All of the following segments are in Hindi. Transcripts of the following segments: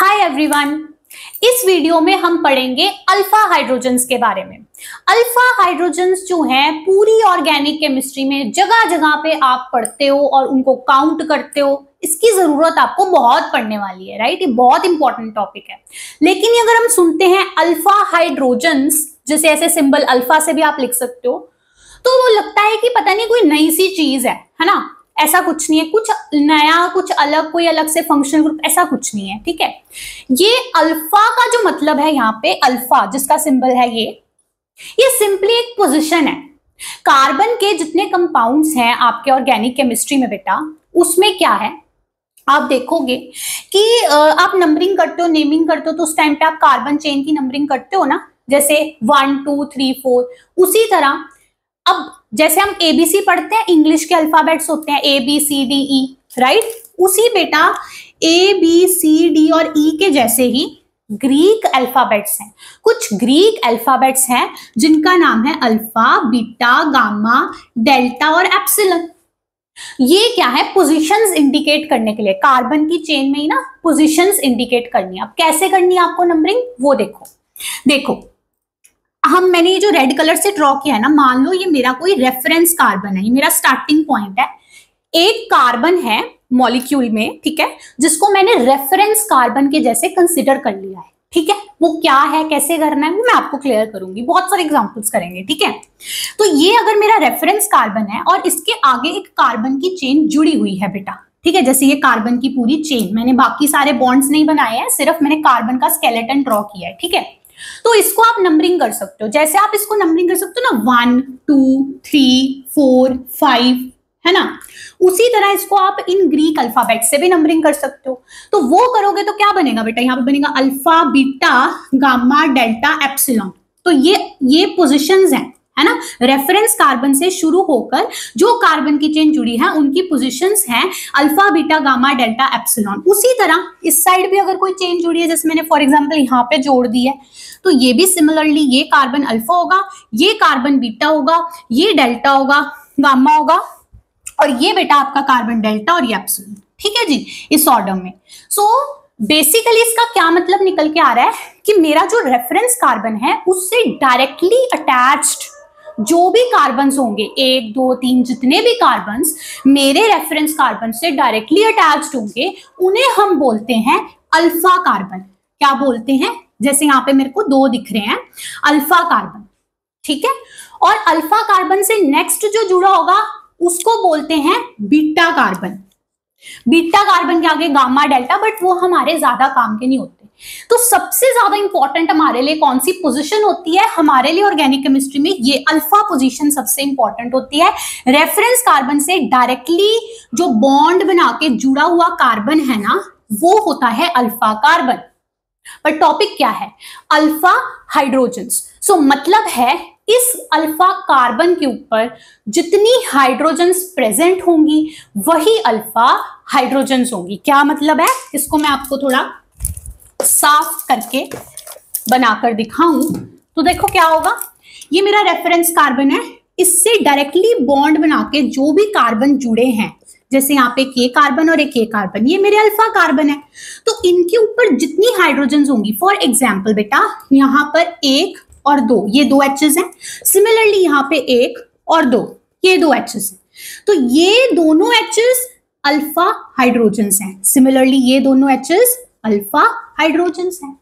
हाय एवरीवन, इस वीडियो में हम पढ़ेंगे अल्फा हाइड्रोजन्स के बारे में। अल्फा हाइड्रोजन्स जो हैं पूरी ऑर्गेनिक केमिस्ट्री में जगह जगह पे आप पढ़ते हो और उनको काउंट करते हो। इसकी जरूरत आपको बहुत पढ़ने वाली है, राइट? ये बहुत इंपॉर्टेंट टॉपिक है। लेकिन अगर हम सुनते हैं अल्फा हाइड्रोजन्स, जैसे ऐसे सिंबल अल्फा से भी आप लिख सकते हो, तो वो लगता है कि पता नहीं कोई नई सी चीज है ना। ऐसा कुछ नहीं है, कुछ नया, कुछ अलग, कोई अलग से फंक्शनल ग्रुप, ऐसा कुछ नहीं है। ठीक है, ये अल्फा का जो मतलब है यहाँ पे, अल्फा जिसका सिंबल है ये सिंपली एक पोजीशन है। कार्बन के जितने कंपाउंड्स हैं आपके ऑर्गेनिक केमिस्ट्री में बेटा, उसमें क्या है आप देखोगे कि आप नंबरिंग करते हो, नेमिंग करते हो, तो उस टाइम पे आप कार्बन चेन की नंबरिंग करते हो ना, जैसे 1 2 3 4। उसी तरह अब जैसे हम एबीसी पढ़ते हैं, इंग्लिश के अल्फाबेट्स होते हैं ABCDE, राइट? उसी बेटा ABCD और E के जैसे ही ग्रीक अल्फाबेट्स हैं। कुछ ग्रीक अल्फाबेट्स हैं जिनका नाम है अल्फा, बीटा, गामा, डेल्टा और एप्सिलॉन। ये क्या है? पोजीशंस इंडिकेट करने के लिए, कार्बन की चेन में ही ना पोजीशंस इंडिकेट करनी है। अब कैसे करनी है आपको नंबरिंग, वो देखो मैंने ये जो रेड कलर से ड्रॉ किया है ना, मान लो ये मेरा कोई रेफरेंस कार्बन है, ये मेरा स्टार्टिंग पॉइंट है। एक कार्बन है मॉलिक्यूल में, ठीक है, जिसको मैंने रेफरेंस कार्बन के जैसे कंसिडर कर लिया है। ठीक है, वो क्या है, कैसे करना है, वो मैं आपको क्लियर करूंगी, बहुत सारे एग्जांपल्स करेंगे। ठीक है, तो ये अगर मेरा रेफरेंस कार्बन है और इसके आगे एक कार्बन की चेन जुड़ी हुई है बेटा, ठीक है, जैसे ये कार्बन की पूरी चेन, मैंने बाकी सारे बॉन्ड्स नहीं बनाए हैं, सिर्फ मैंने कार्बन का स्केलेटन ड्रॉ किया है। ठीक है, तो इसको आप नंबरिंग कर सकते हो, जैसे आप इसको नंबरिंग कर सकते हो ना, 1 2 3 4 5, है ना। उसी तरह इसको आप इन ग्रीक अल्फाबेट से भी नंबरिंग कर सकते हो। तो वो करोगे तो क्या बनेगा बेटा, यहाँ पे बनेगा alpha, beta, gamma, delta, epsilon. तो ये पोजीशंस हैं, है ना। रेफरेंस कार्बन से शुरू होकर जो कार्बन की चेन जुड़ी है उनकी पोजीशंस हैं alpha, beta, gamma, delta, epsilon. उसी तरह इस साइड भी अगर कोई चेन जुड़ी है, जैसे मैंने फॉर एग्जांपल यहाँ पे जोड़ दी है, तो ये भी सिमिलरली ये कार्बन अल्फा होगा, ये कार्बन बीटा होगा, ये डेल्टा होगा, गामा होगा, और ये बेटा आपका कार्बन डेल्टा और ये एप्सिलॉन। ठीक है जी, इस ऑर्डर में। सो बेसिकली इसका क्या मतलब निकल के आ रहा है कि मेरा जो रेफरेंस कार्बन है उससे डायरेक्टली अटैच्ड जो भी कार्बन्स होंगे, 1 2 3, जितने भी कार्बन्स मेरे रेफरेंस कार्बन से डायरेक्टली अटैच्ड होंगे, उन्हें हम बोलते हैं अल्फा कार्बन। क्या बोलते हैं? जैसे यहाँ पे मेरे को 2 दिख रहे हैं, अल्फा कार्बन। ठीक है, और अल्फा कार्बन से नेक्स्ट जो जुड़ा होगा उसको बोलते हैं बीटा कार्बन। बीटा कार्बन के आगे गामा, डेल्टा, बट वो हमारे ज्यादा काम के नहीं होते। तो सबसे ज्यादा इंपॉर्टेंट हमारे लिए कौन सी पोजीशन होती है? हमारे लिए ऑर्गेनिक केमिस्ट्री में ये अल्फा पोजीशन सबसे इंपॉर्टेंट होती है। रेफरेंस कार्बन से डायरेक्टली जो बॉन्ड बना के जुड़ा हुआ कार्बन है ना, वो होता है अल्फा कार्बन। पर टॉपिक क्या है? Alpha hydrogens. सो मतलब है इस अल्फा कार्बन के ऊपर जितनी हाइड्रोजन्स प्रेजेंट होंगी वही अल्फा हाइड्रोजन्स होंगी। क्या मतलब है? इसको मैं आपको थोड़ा साफ करके बनाकर दिखाऊं तो देखो क्या होगा। ये मेरा रेफरेंस कार्बन है, इससे डायरेक्टली बॉन्ड बना के जो भी कार्बन जुड़े हैं, जैसे यहाँ पे के कार्बन और एक के कार्बन, ये मेरे अल्फा कार्बन है, तो इनके ऊपर जितनी हाइड्रोजन्स होंगी, फॉर एग्जाम्पल बेटा यहाँ पर 1 और 2, ये 2 H's हैं। सिमिलरली यहाँ पे 1 और 2, ये 2 H's हैं। तो ये दोनों H's अल्फा हाइड्रोजन्स हैं। सिमिलरली ये दोनों H's अल्फा हाइड्रोजन्स हैं।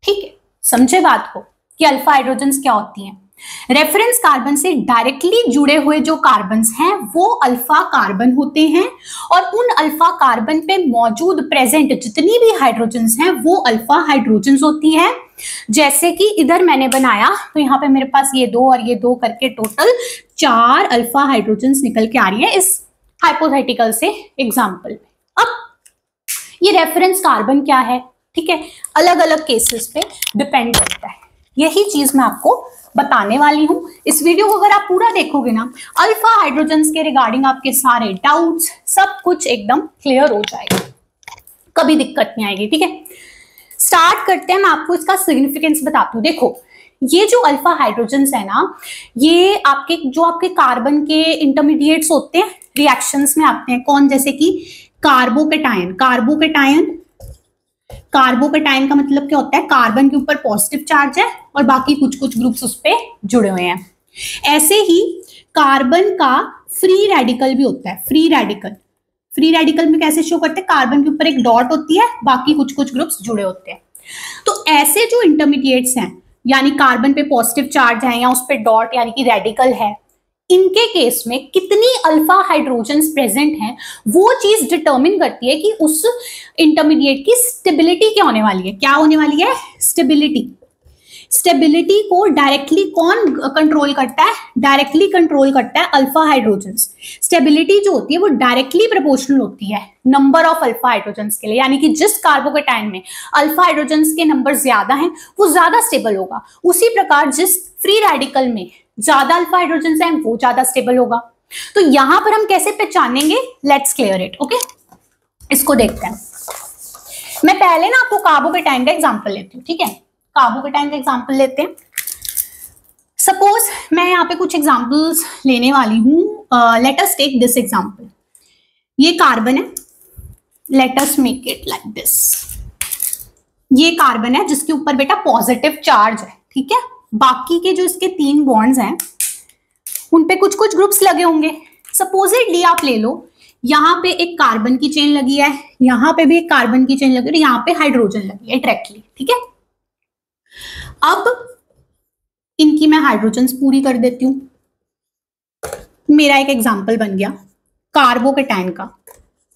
ठीक है, समझे बात को कि अल्फा हाइड्रोजन्स क्या होती हैं? रेफरेंस कार्बन से डायरेक्टली जुड़े हुए जो कार्बन्स हैं वो अल्फा कार्बन होते हैं, और उन अल्फा कार्बन पे मौजूद प्रेजेंट जितनी भी हाइड्रोजन्स हैं वो अल्फा हाइड्रोजन्स होती हैं। जैसे कि इधर मैंने बनाया, तो यहाँ पे मेरे पास ये 2 और ये 2 करके टोटल 4 अल्फा हाइड्रोजन्स निकल के आ रही है इस हाइपोथेटिकल से एग्जाम्पल में। अब ये रेफरेंस कार्बन क्या है? ठीक है, अलग अलग केसेस पे डिपेंड करता है। यही चीज मैं आपको बताने वाली हूं। इस वीडियो को अगर आप पूरा देखोगे ना, अल्फा हाइड्रोजन्स के रिगार्डिंग आपके सारे डाउट्स, सब कुछ एकदम क्लियर हो जाएगा, कभी दिक्कत नहीं आएगी। ठीक है, स्टार्ट करते हैं। मैं आपको इसका सिग्निफिकेंस बताती हूँ। देखो, ये जो अल्फा हाइड्रोजन्स है ना, ये आपके कार्बन के इंटरमीडिएट्स होते हैं, रिएक्शंस में आते हैं। कौन? जैसे कि कार्बोकेटायन कार्बोकेटाइन का मतलब क्या होता है, कार्बन के ऊपर पॉजिटिव चार्ज है और बाकी कुछ कुछ ग्रुप्स उस पे जुड़े हुए हैं। ऐसे ही कार्बन का फ्री रेडिकल भी होता है। फ्री रेडिकल में कैसे शो करते हैं, कार्बन के ऊपर एक डॉट होती है, बाकी कुछ कुछ ग्रुप्स जुड़े होते हैं। तो ऐसे जो इंटरमीडिएट्स हैं, यानी कार्बन पे पॉजिटिव चार्ज है या उस पे डॉट यानी कि रेडिकल है, इनके केस में कितनी अल्फा हाइड्रोजन्स प्रेजेंट हैं, वो चीज डिटरमिन करती है कि उस इंटरमीडिएट की स्टेबिलिटी क्या होने वाली है। क्या होने वाली है, स्टेबिलिटी। स्टेबिलिटी को डायरेक्टली कौन कंट्रोल करता है, डायरेक्टली कंट्रोल करता है अल्फा हाइड्रोजन्स। स्टेबिलिटी जो होती है वो डायरेक्टली प्रोपोर्शनल होती है नंबर ऑफ अल्फा हाइड्रोजन्स के लिए, यानी कि जिस कार्बोकेटाइन में अल्फा हाइड्रोजन्स के नंबर ज्यादा हैं वो ज्यादा स्टेबल होगा। उसी प्रकार जिस फ्री रेडिकल में ज्यादा अल्फा हाइड्रोजन्स हैं वो ज्यादा स्टेबल होगा। तो यहां पर हम कैसे पहचानेंगे, लेट्स क्लियर इट। ओके, इसको देखते हैं। मैं पहले ना आपको कार्बोकेटाइन का एग्जांपल लेती हूँ, ठीक है। कार्बोकेटाइन का एग्जांपल लेते हैं। सपोज मैं यहाँ पे कुछ एग्जांपल्स लेने वाली हूँ। Let us take this example. ये कार्बन है, let us make it like this. ये कार्बन है जिसके ऊपर बेटा पॉजिटिव चार्ज है, ठीक है। बाकी के जो इसके 3 बॉन्ड्स हैं उन पे कुछ कुछ ग्रुप्स लगे होंगे। सपोजिटली आप ले लो, यहाँ पे एक कार्बन की चेन लगी है, यहाँ पे भी एक कार्बन की चेन लगी है, यहाँ पे हाइड्रोजन लगी है डायरेक्टली, ठीक है। अब इनकी मैं हाइड्रोजन्स पूरी कर देती हूं। मेरा एक एग्जांपल बन गया कार्बोकेटाइन का।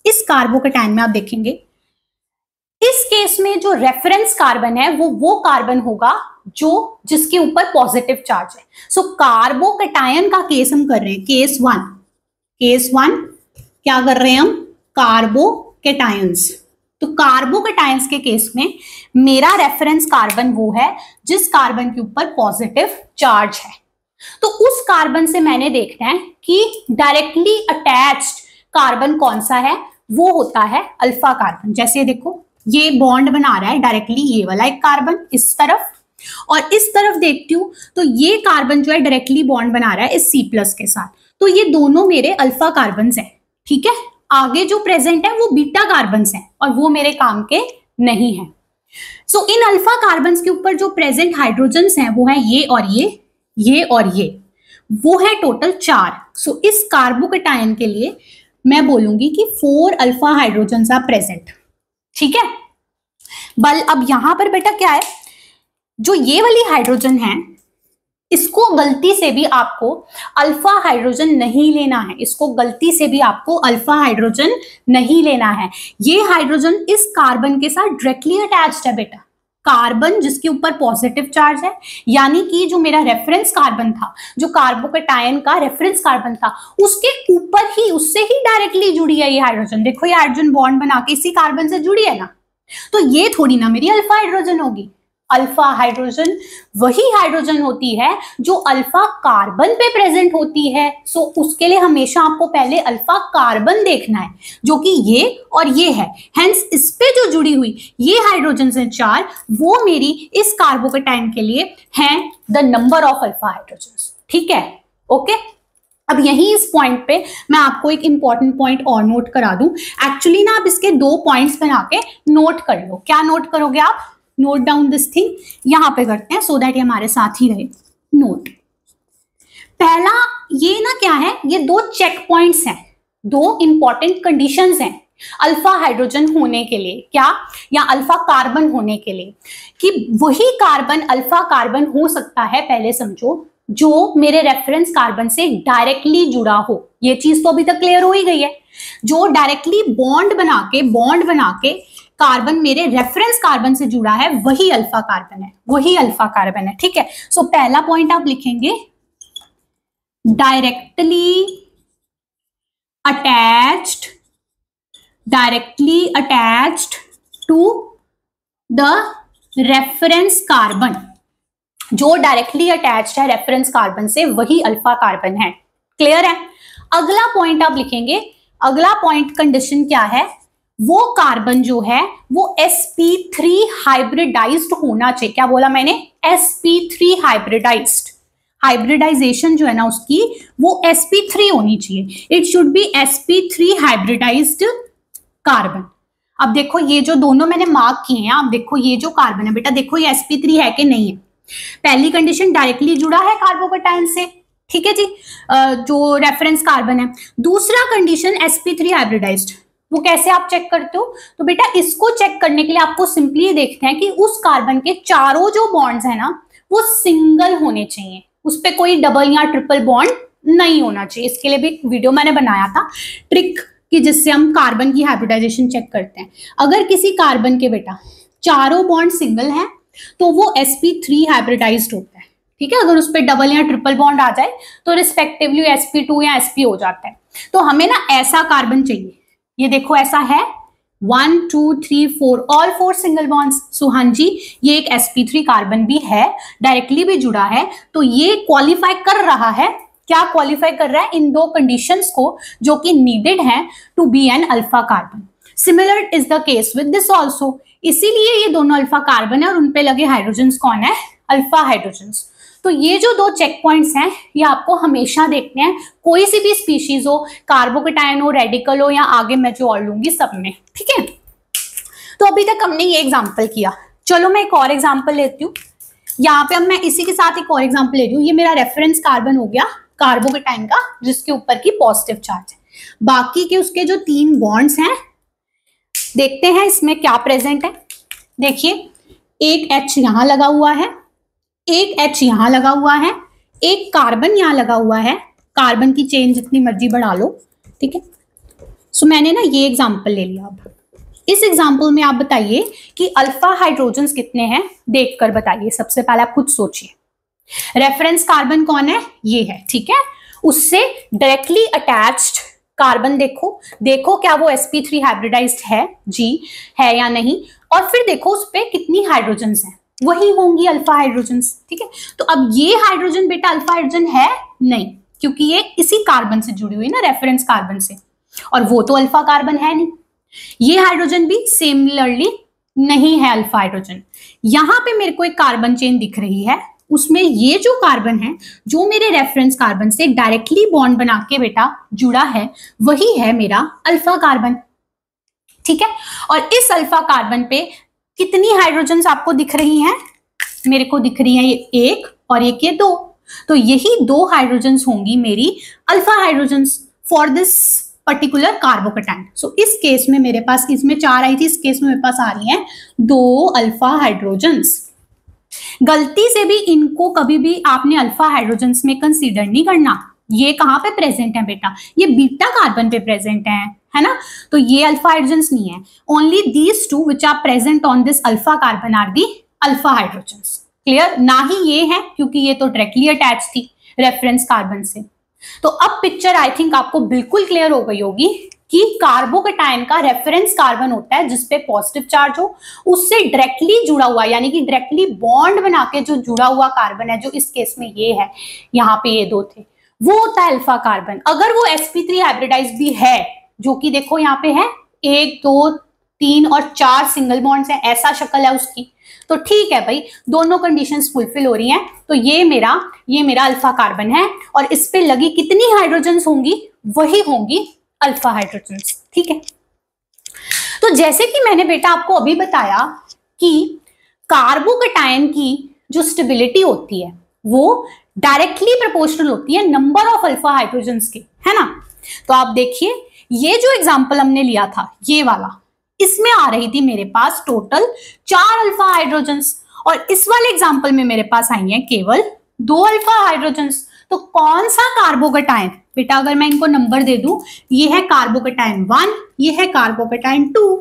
इस कार्बोकेटाइन में आप देखेंगे इस केस में जो रेफरेंस कार्बन है वो कार्बन होगा जो जिसके ऊपर पॉजिटिव चार्ज है। सो कार्बोकेटाइन का केस हम कर रहे हैं, केस वन क्या कर रहे हैं हम, कार्बोकेटाइंस। तो कार्बोकेटाइंस के केस में मेरा रेफरेंस कार्बन वो है जिस कार्बन के ऊपर पॉजिटिव चार्ज है। तो उस कार्बन से मैंने देखना है कि डायरेक्टली अटैच्ड कार्बन कौन सा है, वो होता है अल्फा कार्बन। जैसे देखो ये बॉन्ड बना रहा है डायरेक्टली ये वाला एक कार्बन इस तरफ, और इस तरफ देखती हूं तो ये कार्बन जो है डायरेक्टली बॉन्ड बना रहा है इस C+ के साथ। तो ये दोनों मेरे अल्फा कार्बन हैं, ठीक है। आगे जो प्रेजेंट है वो बीटा कार्बन हैं और वो मेरे काम के नहीं है। सो इन अल्फा कार्बन के ऊपर जो प्रेजेंट हाइड्रोजन्स हैं वो है ये और ये और ये, वो है टोटल 4। सो इस कार्बोकेटाइन के लिए मैं बोलूंगी कि 4 अल्फा हाइड्रोजन्स आर प्रेजेंट, ठीक है। अब यहां पर बेटा क्या है, जो ये वाली हाइड्रोजन है इसको गलती से भी आपको अल्फा हाइड्रोजन नहीं लेना है, इसको गलती से भी आपको अल्फा हाइड्रोजन नहीं लेना है। ये हाइड्रोजन इस कार्बन के साथ डायरेक्टली अटैच्ड है बेटा। कार्बन जिसके ऊपर पॉजिटिव चार्ज है, यानी कि जो मेरा रेफरेंस कार्बन था, जो कार्बोकेटाइन का रेफरेंस कार्बन था, उसके ऊपर ही उससे ही डायरेक्टली जुड़ी है ये हाइड्रोजन। देखो ये हाइड्रोजन बॉन्ड बना के इसी कार्बन से जुड़ी है ना, तो ये थोड़ी ना मेरी अल्फा हाइड्रोजन होगी। अल्फा हाइड्रोजन वही हाइड्रोजन होती है जो अल्फा कार्बन पे प्रेजेंट होती है। सो उसके लिए हमेशा आपको पहले अल्फा कार्बन देखना है जो कि ये और ये है। हेंस इस पे जो जुड़ी हुई ये हाइड्रोजन हैं 4, वो मेरी इस कार्बोकेटाइन के लिए हैं the number of alpha hydrogen, ठीक है। ओके, अब यही इस पॉइंट पे मैं आपको एक इंपॉर्टेंट पॉइंट और नोट करा दूं। एक्चुअली ना आप इसके 2 पॉइंट्स बना के नोट कर लो। क्या नोट करोगे आप, नोट डाउन दिस थिंग, यहां पे करते हैं सो दैट ये हमारे साथ ही रहे। नोट पहला ये ना क्या है, ये 2 चेक पॉइंट्स हैं, 2 इंपॉर्टेंट कंडीशंस हैं अल्फा हाइड्रोजन होने के लिए, क्या, या अल्फा कार्बन होने के लिए, कि वही कार्बन अल्फा कार्बन हो सकता है, पहले समझो, जो मेरे रेफरेंस कार्बन से डायरेक्टली जुड़ा हो। ये चीज तो अभी तक क्लियर हो ही गई है। जो डायरेक्टली बॉन्ड बना के कार्बन मेरे रेफरेंस कार्बन से जुड़ा है वही अल्फा कार्बन है, वही अल्फा कार्बन है, ठीक है। सो पहला पॉइंट आप लिखेंगे directly attached to the reference carbon. जो डायरेक्टली अटैच्ड है रेफरेंस कार्बन से वही अल्फा कार्बन है। क्लियर है। अगला पॉइंट आप लिखेंगे, अगला पॉइंट कंडीशन क्या है, वो कार्बन जो है वो sp3 हाइब्रिडाइज्ड होना चाहिए। क्या बोला मैंने, sp3 हाइब्रिडाइज्ड। हाइब्रिडाइजेशन जो है ना उसकी वो sp3 होनी चाहिए। It should be sp3 hybridised carbon. अब देखो ये जो दोनों मैंने मार्क किए हैं, आप देखो ये जो कार्बन है बेटा, देखो ये sp3 है कि नहीं है। पहली कंडीशन डायरेक्टली जुड़ा है कार्बोकेटायन से, ठीक है जी, जो रेफरेंस कार्बन है। दूसरा कंडीशन sp3 हाइब्रिडाइज्ड, वो कैसे आप चेक करते हो? तो बेटा इसको चेक करने के लिए आपको सिंपली ये देखते हैं कि उस कार्बन के चारों जो बॉन्ड्स है ना वो सिंगल होने चाहिए, उस पर कोई डबल या ट्रिपल बॉन्ड नहीं होना चाहिए। इसके लिए भी एक वीडियो मैंने बनाया था ट्रिक कि जिससे हम कार्बन की हाइब्रिडाइजेशन चेक करते हैं। अगर किसी कार्बन के बेटा चारों बॉन्ड सिंगल हैं तो वो sp3 हाइब्रिडाइज्ड होता है, ठीक है। अगर उस पर डबल या ट्रिपल बॉन्ड आ जाए तो रिस्पेक्टिवली sp2 या sp हो जाता है। तो हमें ना ऐसा कार्बन चाहिए, ये देखो ऐसा है 1 2 3 4 ऑल 4 सिंगल बॉन्ड्स। सो हाँ जी, ये एक sp3 कार्बन भी है, डायरेक्टली भी जुड़ा है, तो ये क्वालिफाई कर रहा है। क्या क्वालिफाई कर रहा है? इन दो कंडीशंस को जो कि नीडेड है to be an alpha carbon. Similar is the case with this also, इसीलिए ये दोनों अल्फा कार्बन है और उनपे लगे हाइड्रोजन्स कौन है? Alpha hydrogens. तो ये जो दो चेक पॉइंट्स हैं ये आपको हमेशा देखने हैं, कोई सी भी स्पीशीज हो, कार्बोकेटायन हो, रेडिकल हो या आगे मैं जो और लूंगी सब में, ठीक है। तो अभी तक हमने ये एग्जाम्पल किया, चलो मैं एक और एग्जाम्पल लेती हूँ। यहाँ पे अब मैं इसी के साथ एक और एग्जाम्पल ले रही हूँ। ये मेरा रेफरेंस कार्बन हो गया कार्बोकेटायन का, जिसके ऊपर की पॉजिटिव चार्ज है। बाकी के उसके जो 3 बॉन्ड्स हैं देखते हैं इसमें क्या प्रेजेंट है। देखिए एक H यहां लगा हुआ है, एक H यहां लगा हुआ है, एक कार्बन यहां लगा हुआ है। कार्बन की चेन जितनी मर्जी बढ़ा लो, ठीक है। सो मैंने ना ये एग्जांपल ले लिया। अब इस एग्जांपल में आप बताइए कि अल्फा हाइड्रोजन्स कितने हैं, देखकर बताइए। सबसे पहले आप खुद सोचिए, रेफरेंस कार्बन कौन है? ये है, ठीक है। उससे डायरेक्टली अटैच्ड कार्बन देखो, देखो क्या वो sp3 हाइब्रिडाइज्ड है जी, है या नहीं, और फिर देखो उस पे कितनी हाइड्रोजन्स हैं, वही होंगी अल्फा हाइड्रोजन्स, ठीक है। तो अब ये हाइड्रोजन बेटा अल्फा हाइड्रोजन है नहीं, क्योंकि ये इसी कार्बन से जुड़ी हुई ना, रेफरेंस कार्बन से, और वो तो अल्फा कार्बन है नहीं। ये हाइड्रोजन भी सिमिलरली नहीं है अल्फा हाइड्रोजन। यहां पे मेरे को एक कार्बन चेन दिख रही है, उसमें ये जो कार्बन है जो मेरे रेफरेंस कार्बन से डायरेक्टली बॉन्ड बना के बेटा जुड़ा है, वही है मेरा अल्फा कार्बन, ठीक है। और इस अल्फा कार्बन पे कितनी हाइड्रोजन्स आपको दिख रही हैं? मेरे को दिख रही है ये 1 और एक ये 2, तो यही 2 हाइड्रोजन्स होंगी मेरी alpha hydrogens for this particular carbocation. So इस केस में मेरे पास, इसमें 4 आई थी, इस केस में मेरे पास आ रही हैं 2 अल्फा हाइड्रोजन्स। गलती से भी इनको कभी भी आपने अल्फा हाइड्रोजन्स में कंसीडर नहीं करना। ये कहाँ पे प्रेजेंट है बेटा? ये बीटा कार्बन पे प्रेजेंट है ना। तो ये अल्फा हाइड्रोजन्स नहीं है। Only these 2 which are present on this alpha carbon are the alpha hydrogens. Clear? ना ही ये है, क्योंकि ये तो डायरेक्टली अटैच थी रेफरेंस कार्बन से। तो अब पिक्चर आई थिंक आपको बिल्कुल क्लियर हो गई होगी कि कार्बोकेटायन का रेफरेंस कार्बन होता है जिसपे पॉजिटिव चार्ज हो, उससे डायरेक्टली जुड़ा हुआ, यानी कि डायरेक्टली बॉन्ड बना के जो जुड़ा हुआ कार्बन है, जो इस केस में ये है, यहाँ पे ये 2 थे, वो होता है अल्फा कार्बन। अगर वो sp3 हाइब्रिडाइज्ड भी है, जो कि देखो यहाँ पे है 1 2 3 और 4 सिंगल बॉन्ड्स हैं, ऐसा शक्ल है उसकी, तो ठीक है भाई, दोनों कंडीशंस फुलफिल हो रही हैं, तो ये मेरा अल्फा कार्बन है, और इस पे लगी कितनी हाइड्रोजन्स होंगी? वही होंगी अल्फा हाइड्रोजन्स, ठीक है। तो जैसे कि मैंने बेटा आपको अभी बताया कि कार्बोकेटायन की जो स्टेबिलिटी होती है वो डायरेक्टली प्रोपोर्शनल होती है नंबर ऑफ अल्फा हाइड्रोजन्स के, है ना। तो आप देखिए ये जो एग्जांपल हमने लिया था, ये वाला, इसमें आ रही थी मेरे पास टोटल 4 अल्फा हाइड्रोजन्स, और इस वाले एग्जांपल में मेरे पास आई हैं केवल 2 अल्फा हाइड्रोजन्स। तो कौन सा कार्बोकेटायन बेटा, अगर मैं इनको नंबर दे दूं, ये है कार्बोकेटायन 1, ये है कार्बोकेटायन 2,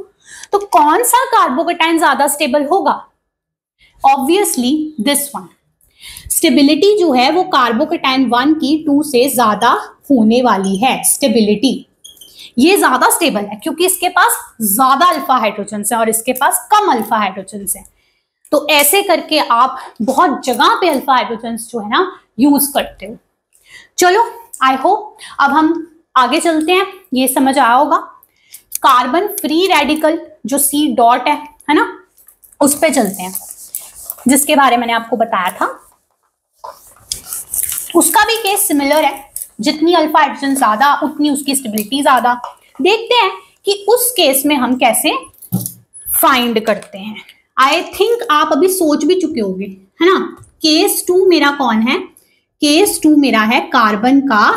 तो कौन सा कार्बोकेटायन ज्यादा स्टेबल होगा? Obviously this one. स्टेबिलिटी जो है वो कार्बोकेटायन 1 की 2 से ज्यादा होने वाली है। स्टेबिलिटी ये ज्यादा स्टेबल है क्योंकि इसके पास ज्यादा अल्फा हाइड्रोजन्स है और इसके पास कम अल्फा हाइड्रोजन्स है। तो ऐसे करके आप बहुत जगह पे अल्फा हाइड्रोजन्स जो है ना यूज करते हो। चलो आई होप अब हम आगे चलते हैं, ये समझ आया होगा। कार्बन फ्री रेडिकल जो C डॉट है ना, उस पे चलते हैं, जिसके बारे में मैंने आपको बताया था। उसका भी केस सिमिलर है, जितनी अल्फा हाइड्रोजन ज्यादा उतनी उसकी स्टेबिलिटी ज्यादा। देखते हैं कि उस केस में हम कैसे फाइंड करते हैं। आई थिंक आप अभी सोच भी चुके होंगे, है ना। केस 2 मेरा कौन है? केस 2 मेरा है कार्बन का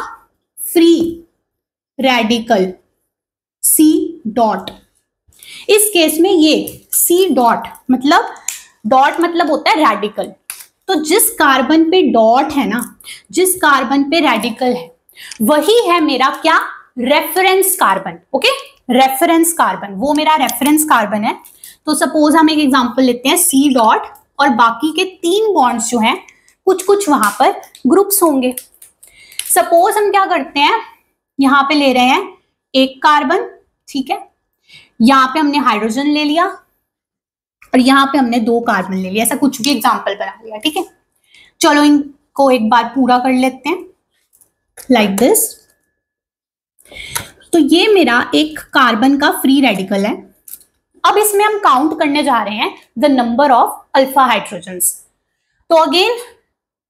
फ्री रेडिकल C डॉट। इस केस में ये C डॉट मतलब होता है रेडिकल। तो जिस कार्बन पे डॉट है ना, जिस कार्बन पे रेडिकल है, वही है मेरा क्या? Reference carbon. Okay, reference carbon, वो मेरा रेफरेंस कार्बन है। तो सपोज हम एक एग्जांपल लेते हैं C डॉट, और बाकी के 3 बॉन्ड्स जो हैं कुछ कुछ वहां पर ग्रुप्स होंगे। सपोज हम क्या करते हैं, यहां पे ले रहे हैं एक कार्बन, ठीक है, यहां पे हमने हाइड्रोजन ले लिया और यहां पे हमने 2 कार्बन ले लिया, ऐसा कुछ भी एग्जांपल बना लिया, ठीक है। चलो इनको एक बार पूरा कर लेते हैं लाइक दिस। तो ये मेरा एक कार्बन का फ्री रेडिकल है। अब इसमें हम काउंट करने जा रहे हैं the number of alpha hydrogens. तो अगेन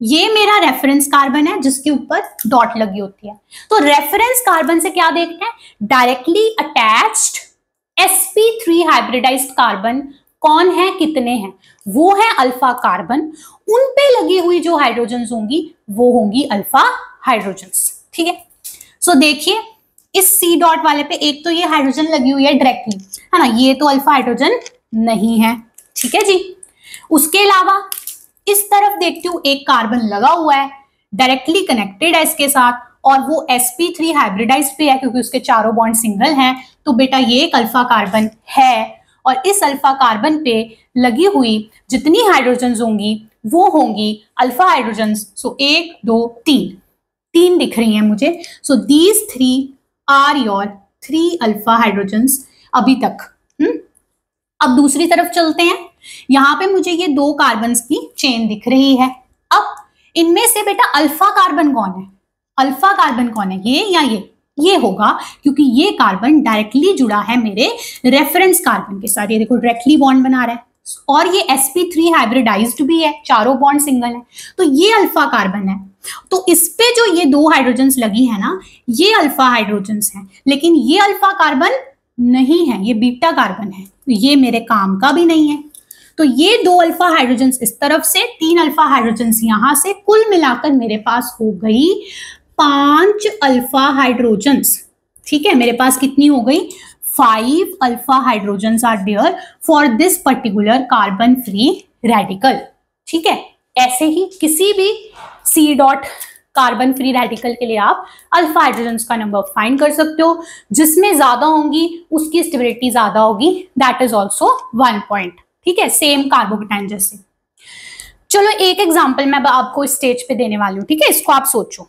ये मेरा रेफरेंस कार्बन है जिसके ऊपर डॉट लगी होती है। तो रेफरेंस कार्बन से क्या देखते हैं? Directly attached sp3 hybridised carbon कौन है, कितने हैं? वो है अल्फा कार्बन। उन पे लगी हुई जो हाइड्रोजन्स होंगी वो होंगी अल्फा हाइड्रोजन्स, ठीक है। सो देखिए इस C डॉट वाले पे एक तो ये हाइड्रोजन लगी हुई है डायरेक्टली, है ना, ये तो अल्फा हाइड्रोजन नहीं है, ठीक है जी। उसके अलावा इस तरफ देखती हूँ एक कार्बन लगा हुआ है, डायरेक्टली कनेक्टेड है इसके साथ, और वो sp3 हाइब्रिडाइज्ड पे है क्योंकि उसके चारों बॉन्ड सिंगल हैं। तो बेटा ये एक अल्फा कार्बन है, और इस अल्फा कार्बन पे लगी हुई जितनी हाइड्रोजन्स होंगी वो होंगी अल्फा हाइड्रोजन्स। सो 1 2 3 दिख रही हैं मुझे। So these 3 are your 3 alpha hydrogens अभी तक। अब दूसरी तरफ चलते हैं। यहां पे मुझे ये 2 कार्बन्स की चेन दिख रही है। अब इनमें से बेटा अल्फा कार्बन कौन है? अल्फा कार्बन कौन है, ये या ये होगा, क्योंकि ये कार्बन डायरेक्टली जुड़ा है मेरे रेफरेंस कार्बन के साथ। ये देखो डायरेक्टली बॉन्ड बना रहा है, और ये sp3 हाइब्रिडाइज्ड भी है, चारों बॉन्ड सिंगल है, तो ये अल्फा कार्बन है। तो इस पे जो ये 2 हाइड्रोजन्स लगी है ना, ये अल्फा हाइड्रोजन्स हैं, लेकिन ये अल्फा कार्बन नहीं है, ये बीटा कार्बन है, तो ये मेरे काम का भी नहीं है। तो ये 2 अल्फा हाइड्रोजन्स इस तरफ से, 3 अल्फा हाइड्रोजन्स यहां से, कुल मिलाकर मेरे पास हो गई 5 अल्फा हाइड्रोजन्स, ठीक है। मेरे पास कितनी हो गई? 5 alpha hydrogens are there for this particular carbon free radical, ठीक है। ऐसे ही किसी भी C dot carbon free radical के लिए आप अल्फा हाइड्रोजन्स का नंबर फाइंड कर सकते हो। जिसमें ज्यादा होंगी उसकी स्टेबिलिटी ज्यादा होगी, दैट इज ऑल्सो 1 पॉइंट, ठीक है, सेम कार्बोकेटाइन जैसे। चलो एक एग्जाम्पल मैं आपको इस स्टेज पे देने वाली हूँ, ठीक है, इसको आप सोचो।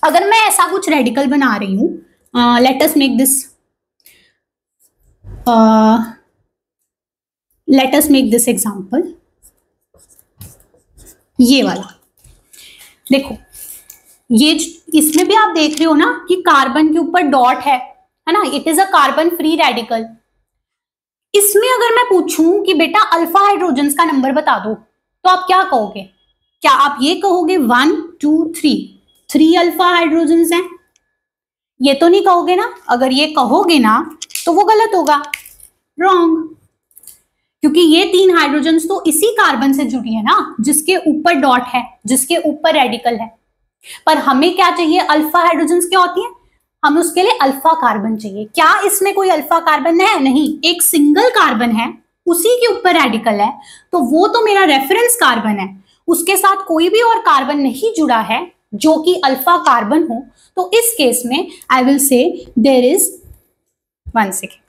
अगर मैं ऐसा कुछ रेडिकल बना रही हूं, late us make this example, ये वाला देखो, ये इसमें भी आप देख रहे हो ना कि कार्बन के ऊपर डॉट है ना, it is a carbon free radical. इसमें अगर मैं पूछूं कि बेटा अल्फा हाइड्रोजन्स का नंबर बता दो, तो आप क्या कहोगे? क्या आप ये कहोगे 1 2 3 अल्फा हाइड्रोजन्स हैं? ये तो नहीं कहोगे ना। अगर ये कहोगे ना तो वो गलत होगा, रॉन्ग, क्योंकि ये 3 हाइड्रोजन्स तो इसी कार्बन से जुड़ी है ना, जिसके ऊपर डॉट है, जिसके ऊपर रेडिकल है। पर हमें क्या चाहिए? अल्फा हाइड्रोजन्स क्या होती है? हमें उसके लिए अल्फा कार्बन चाहिए। क्या इसमें कोई अल्फा कार्बन है? नहीं, एक सिंगल कार्बन है, उसी के ऊपर रेडिकल है, तो वो तो मेरा रेफरेंस कार्बन है, उसके साथ कोई भी और कार्बन नहीं जुड़ा है जो कि अल्फा कार्बन हो। तो इस केस में I will say there is 1 second,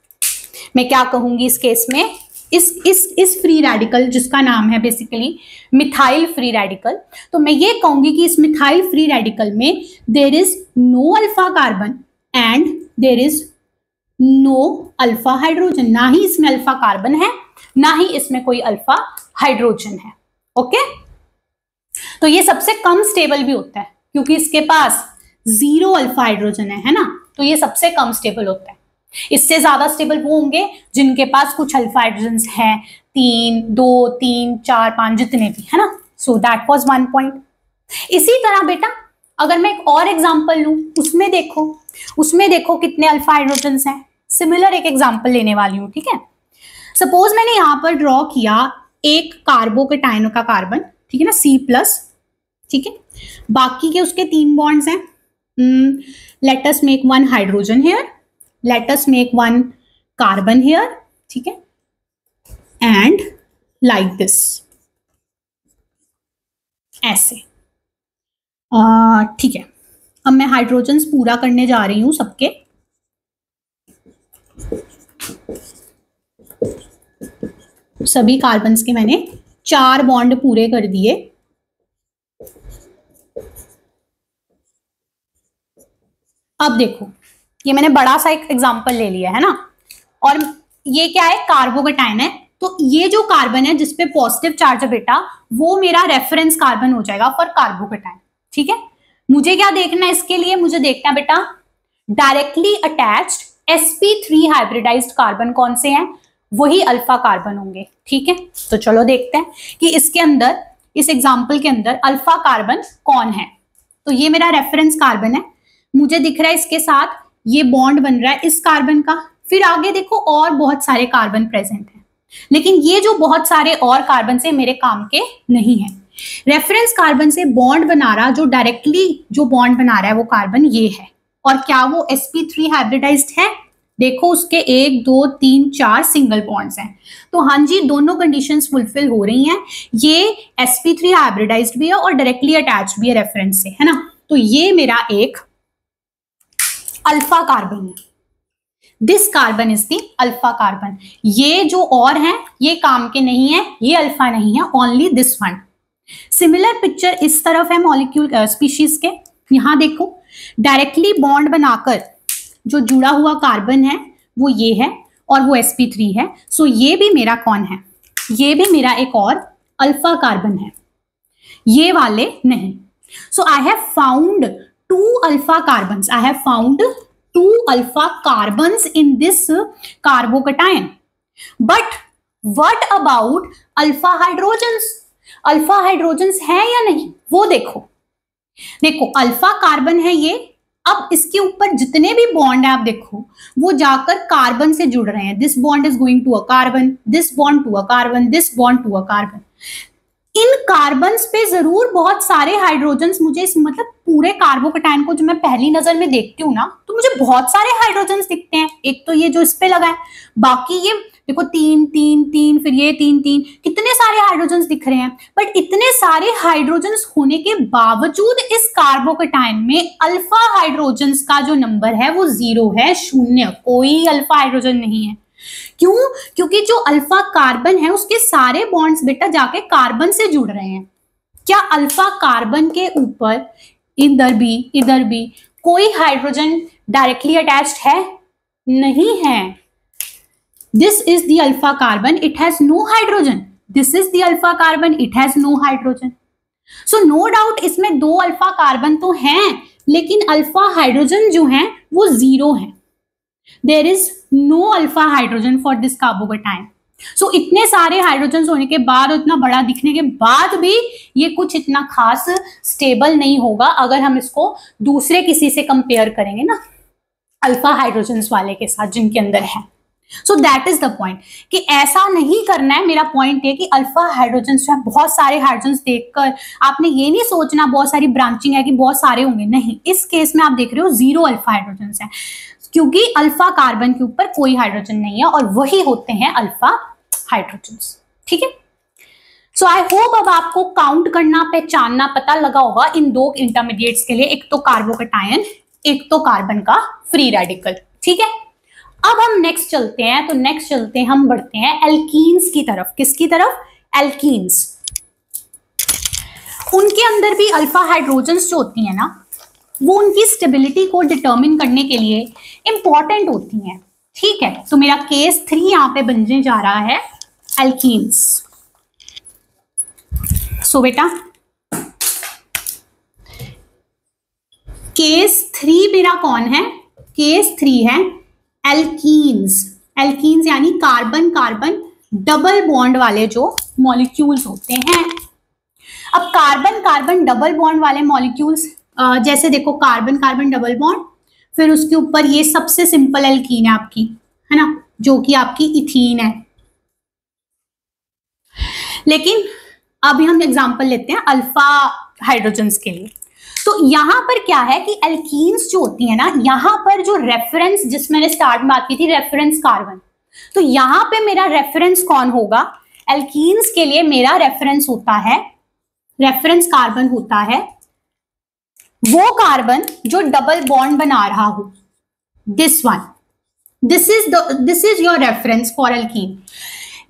मैं क्या कहूंगी इस केस में, इस फ्री रेडिकल जिसका नाम है बेसिकली मिथाइल फ्री रेडिकल, तो मैं ये कहूंगी कि इस मिथाइल फ्री रेडिकल में there is no alpha carbon and there is no alpha hydrogen. ना ही इसमें अल्फा कार्बन है, ना ही इसमें कोई अल्फा हाइड्रोजन है। ओके, तो ये सबसे कम स्टेबल भी होता है क्योंकि इसके पास 0 अल्फा हाइड्रोजन है ना, तो ये सबसे कम स्टेबल होता है। इससे ज्यादा स्टेबल वो होंगे जिनके पास कुछ अल्फा हाइड्रोजन्स हैं, 3 2 3 4 5 जितने भी, है ना। So that was 1 point. इसी तरह बेटा अगर मैं एक और एग्जांपल लूं, उसमें देखो कितने अल्फा हाइड्रोजन्स हैं। सिमिलर एक एग्जांपल लेने वाली हूं, ठीक है। सपोज मैंने यहां पर ड्रॉ किया एक कार्बोकेटायन का कार्बन, ठीक है ना, C+, ठीक है, बाकी के उसके 3 बॉन्ड्स हैं. Late us make 1 hydrogen here, late us make 1 carbon here, ठीक है, एंड लाइक दिस, ऐसे. ठीक है, अब मैं हाइड्रोजन्स पूरा करने जा रही हूं सबके. सभी कार्बन्स के मैंने 4 बॉन्ड पूरे कर दिए. अब देखो, ये मैंने बड़ा सा एक एग्जांपल ले लिया है ना, और ये क्या है, कार्बोकेटायन है. तो ये जो कार्बन है जिसपे पॉजिटिव चार्ज है बेटा, वो मेरा रेफरेंस कार्बन हो जाएगा फॉर कार्बोकेटायन. ठीक है, मुझे क्या देखना है इसके लिए, मुझे देखना है बेटा directly attached sp3 hybridised carbon कौन से हैं, वही अल्फा कार्बन होंगे. ठीक है, तो चलो देखते हैं कि इसके अंदर, इस एग्जांपल के अंदर अल्फा कार्बन कौन है. तो ये मेरा रेफरेंस कार्बन है, मुझे दिख रहा है इसके साथ ये बॉन्ड बन रहा है इस कार्बन का. फिर आगे देखो और बहुत सारे कार्बन प्रेजेंट हैं, लेकिन ये जो बहुत सारे और कार्बन से मेरे काम के नहीं है. रेफरेंस कार्बन से बॉन्ड बना रहा, जो डायरेक्टली जो बॉन्ड बना रहा है वो कार्बन ये है. और क्या वो sp3 हाइब्रिडाइज्ड है? देखो उसके 1 2 3 4 सिंगल बॉन्ड्स हैं. तो हाँ जी, दोनों कंडीशंस फुलफिल हो रही हैं. ये sp3 हाइब्रिडाइज्ड भी है और डायरेक्टली अटैच्ड भी है रेफरेंस से, है ना. तो ये मेरा एक अल्फा कार्बन है. This carbon is the alpha carbon. ये जो और हैं ये काम के नहीं है, ये अल्फा नहीं है, only this one. Similar picture इस तरफ है मॉलिक्यूल स्पीशीज के. यहां देखो डायरेक्टली बॉन्ड बनाकर जो जुड़ा हुआ कार्बन है वो ये है और वो sp3 है. सो ये भी मेरा कौन है, ये भी मेरा एक और अल्फा कार्बन है, ये वाले नहीं. So I have found 2 alpha carbons, I have found 2 alpha carbons in this carbocation. But what about alpha hydrogens? Alpha hydrogens है या नहीं वो देखो. देखो अल्फा कार्बन है ये, अब इसके ऊपर जितने भी बॉन्ड है आप देखो वो जाकर कार्बन से जुड़ रहे हैं. This bond is going to a carbon, this bond to a carbon, this bond to a carbon. In carbons पे जरूर बहुत सारे हाइड्रोजन्स, मुझे इस मतलब पूरे कार्बोकेटायन को जो मैं पहली नजर में देखती हूँ ना, तो मुझे बहुत सारे हाइड्रोजन्स दिखते हैं. एक तो ये जो इस पे लगा है, बाकी ये देखो 3 3 3, फिर ये 3 3, कितने सारे हाइड्रोजन्स दिख रहे हैं. बट इतने सारे हाइड्रोजन्स होने के बावजूद इस कार्बोकेटायन में अल्फा हाइड्रोजन्स का जो नंबर है वो 0 है, 0. कोई अल्फा हाइड्रोजन नहीं है. क्यों? क्योंकि जो अल्फा कार्बन है उसके सारे बॉन्ड्स बेटा जाके कार्बन से जुड़ रहे हैं. क्या अल्फा कार्बन के ऊपर इधर भी कोई हाइड्रोजन डायरेक्टली अटैच्ड है? नहीं है. This is the alpha carbon, it has no hydrogen. This is the alpha carbon, it has no hydrogen. So no doubt इसमें 2 अल्फा कार्बन तो हैं, लेकिन अल्फा हाइड्रोजन जो है वो 0 है. There is no alpha hydrogen for this carbocation. So इतने सारे हाइड्रोजन होने के बाद, इतना बड़ा दिखने के बाद भी ये कुछ इतना खास स्टेबल नहीं होगा अगर हम इसको दूसरे किसी से कंपेयर करेंगे ना, अल्फा हाइड्रोजन वाले के साथ जिनके अंदर है. सो दैट इज द पॉइंट कि ऐसा नहीं करना है. मेरा पॉइंट है कि अल्फा हाइड्रोजन जो है, बहुत सारे हाइड्रोजन देखकर आपने ये नहीं सोचना बहुत सारी ब्रांचिंग है कि बहुत सारे होंगे. नहीं, इस केस में आप देख रहे हो 0 अल्फा हाइड्रोजन है, क्योंकि अल्फा कार्बन के ऊपर कोई हाइड्रोजन नहीं है और वही होते हैं अल्फा हाइड्रोजन्स. ठीक है, सो आई होप अब आपको काउंट करना, पहचानना पता लगा होगा इन 2 इंटरमीडिएट्स के लिए, एक तो कार्बोकेटायन, एक तो कार्बन का फ्री रेडिकल. ठीक है, अब हम नेक्स्ट चलते हैं. तो नेक्स्ट चलते हैं, हम बढ़ते हैं एल्कीन्स की तरफ. किसकी तरफ? एल्कीन्स. उनके अंदर भी अल्फा हाइड्रोजन्स जो होती है ना, वो उनकी स्टेबिलिटी को डिटरमिन करने के लिए इंपॉर्टेंट होती हैं. ठीक है, तो मेरा केस 3 यहां पे बनने जा रहा है एल्कीन्स. सो बेटा केस 3 मेरा कौन है? केस 3 है एल्कीन्स. एल्कीन्स यानी कार्बन कार्बन डबल बॉन्ड वाले जो मॉलिक्यूल्स होते हैं. अब कार्बन कार्बन डबल बॉन्ड वाले मॉलिक्यूल्स, जैसे देखो कार्बन कार्बन डबल बॉन्ड, फिर उसके ऊपर ये सबसे सिंपल एल्कीन है आपकी, है ना, जो कि आपकी इथीन है. लेकिन अभी हम एग्जांपल लेते हैं अल्फा हाइड्रोजन्स के लिए। तो यहां पर क्या है कि एल्कीन्स जो होती है ना, यहां पर जो रेफरेंस, जिस मैंने स्टार्ट में बात की थी रेफरेंस कार्बन, तो यहां पे मेरा रेफरेंस कौन होगा? एल्कीन्स के लिए मेरा रेफरेंस होता है, रेफरेंस कार्बन होता है वो कार्बन जो डबल बॉन्ड बना रहा हो, this one, this is your reference for alkene.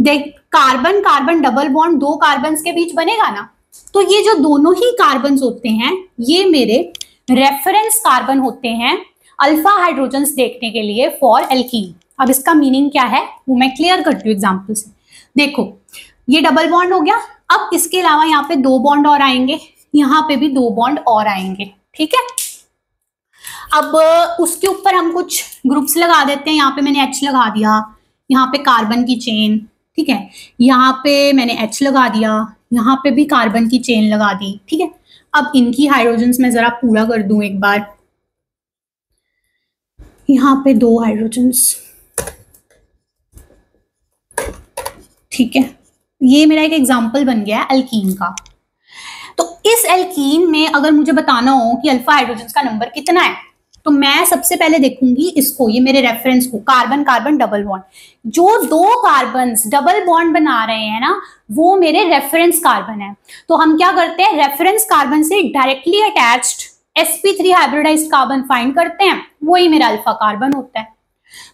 देख, कार्बन कार्बन डबल बॉन्ड दो कार्बन के बीच बनेगा ना, तो ये जो दोनों ही कार्बन होते हैं ये मेरे रेफरेंस कार्बन होते हैं अल्फा हाइड्रोजन्स देखने के लिए फॉर एल्कीन। अब इसका मीनिंग क्या है वो मैं क्लियर करती हूँ एग्जाम्पल से। देखो, ये डबल बॉन्ड हो गया, अब इसके अलावा यहाँ पे दो बॉन्ड और आएंगे, यहाँ पे भी दो बॉन्ड और आएंगे, ठीक है। अब उसके ऊपर हम कुछ ग्रुप्स लगा देते हैं। यहाँ पे मैंने H लगा दिया, यहाँ पे कार्बन की चेन, ठीक है, यहाँ पे मैंने H लगा दिया, यहाँ पे भी कार्बन की चेन लगा दी, ठीक है। अब इनकी हाइड्रोजन्स मैं जरा पूरा कर दूं एक बार। यहाँ पे दो हाइड्रोजन्स, ठीक है, ये मेरा एक एग्जाम्पल बन गया है एल्कीन का। तो इस एल्कीन में अगर मुझे बताना हो कि अल्फा हाइड्रोजन्स का नंबर कितना है, तो मैं सबसे पहले देखूंगी इसको, ये मेरे रेफरेंस को, कार्बन कार्बन डबल बॉन्ड, जो दो कार्बन डबल बॉन्ड बना रहे हैं ना वो मेरे रेफरेंस कार्बन है। तो हम क्या करते हैं, रेफरेंस कार्बन से directly attached sp3 hybridised carbon find करते हैं, वही मेरा अल्फा कार्बन होता है।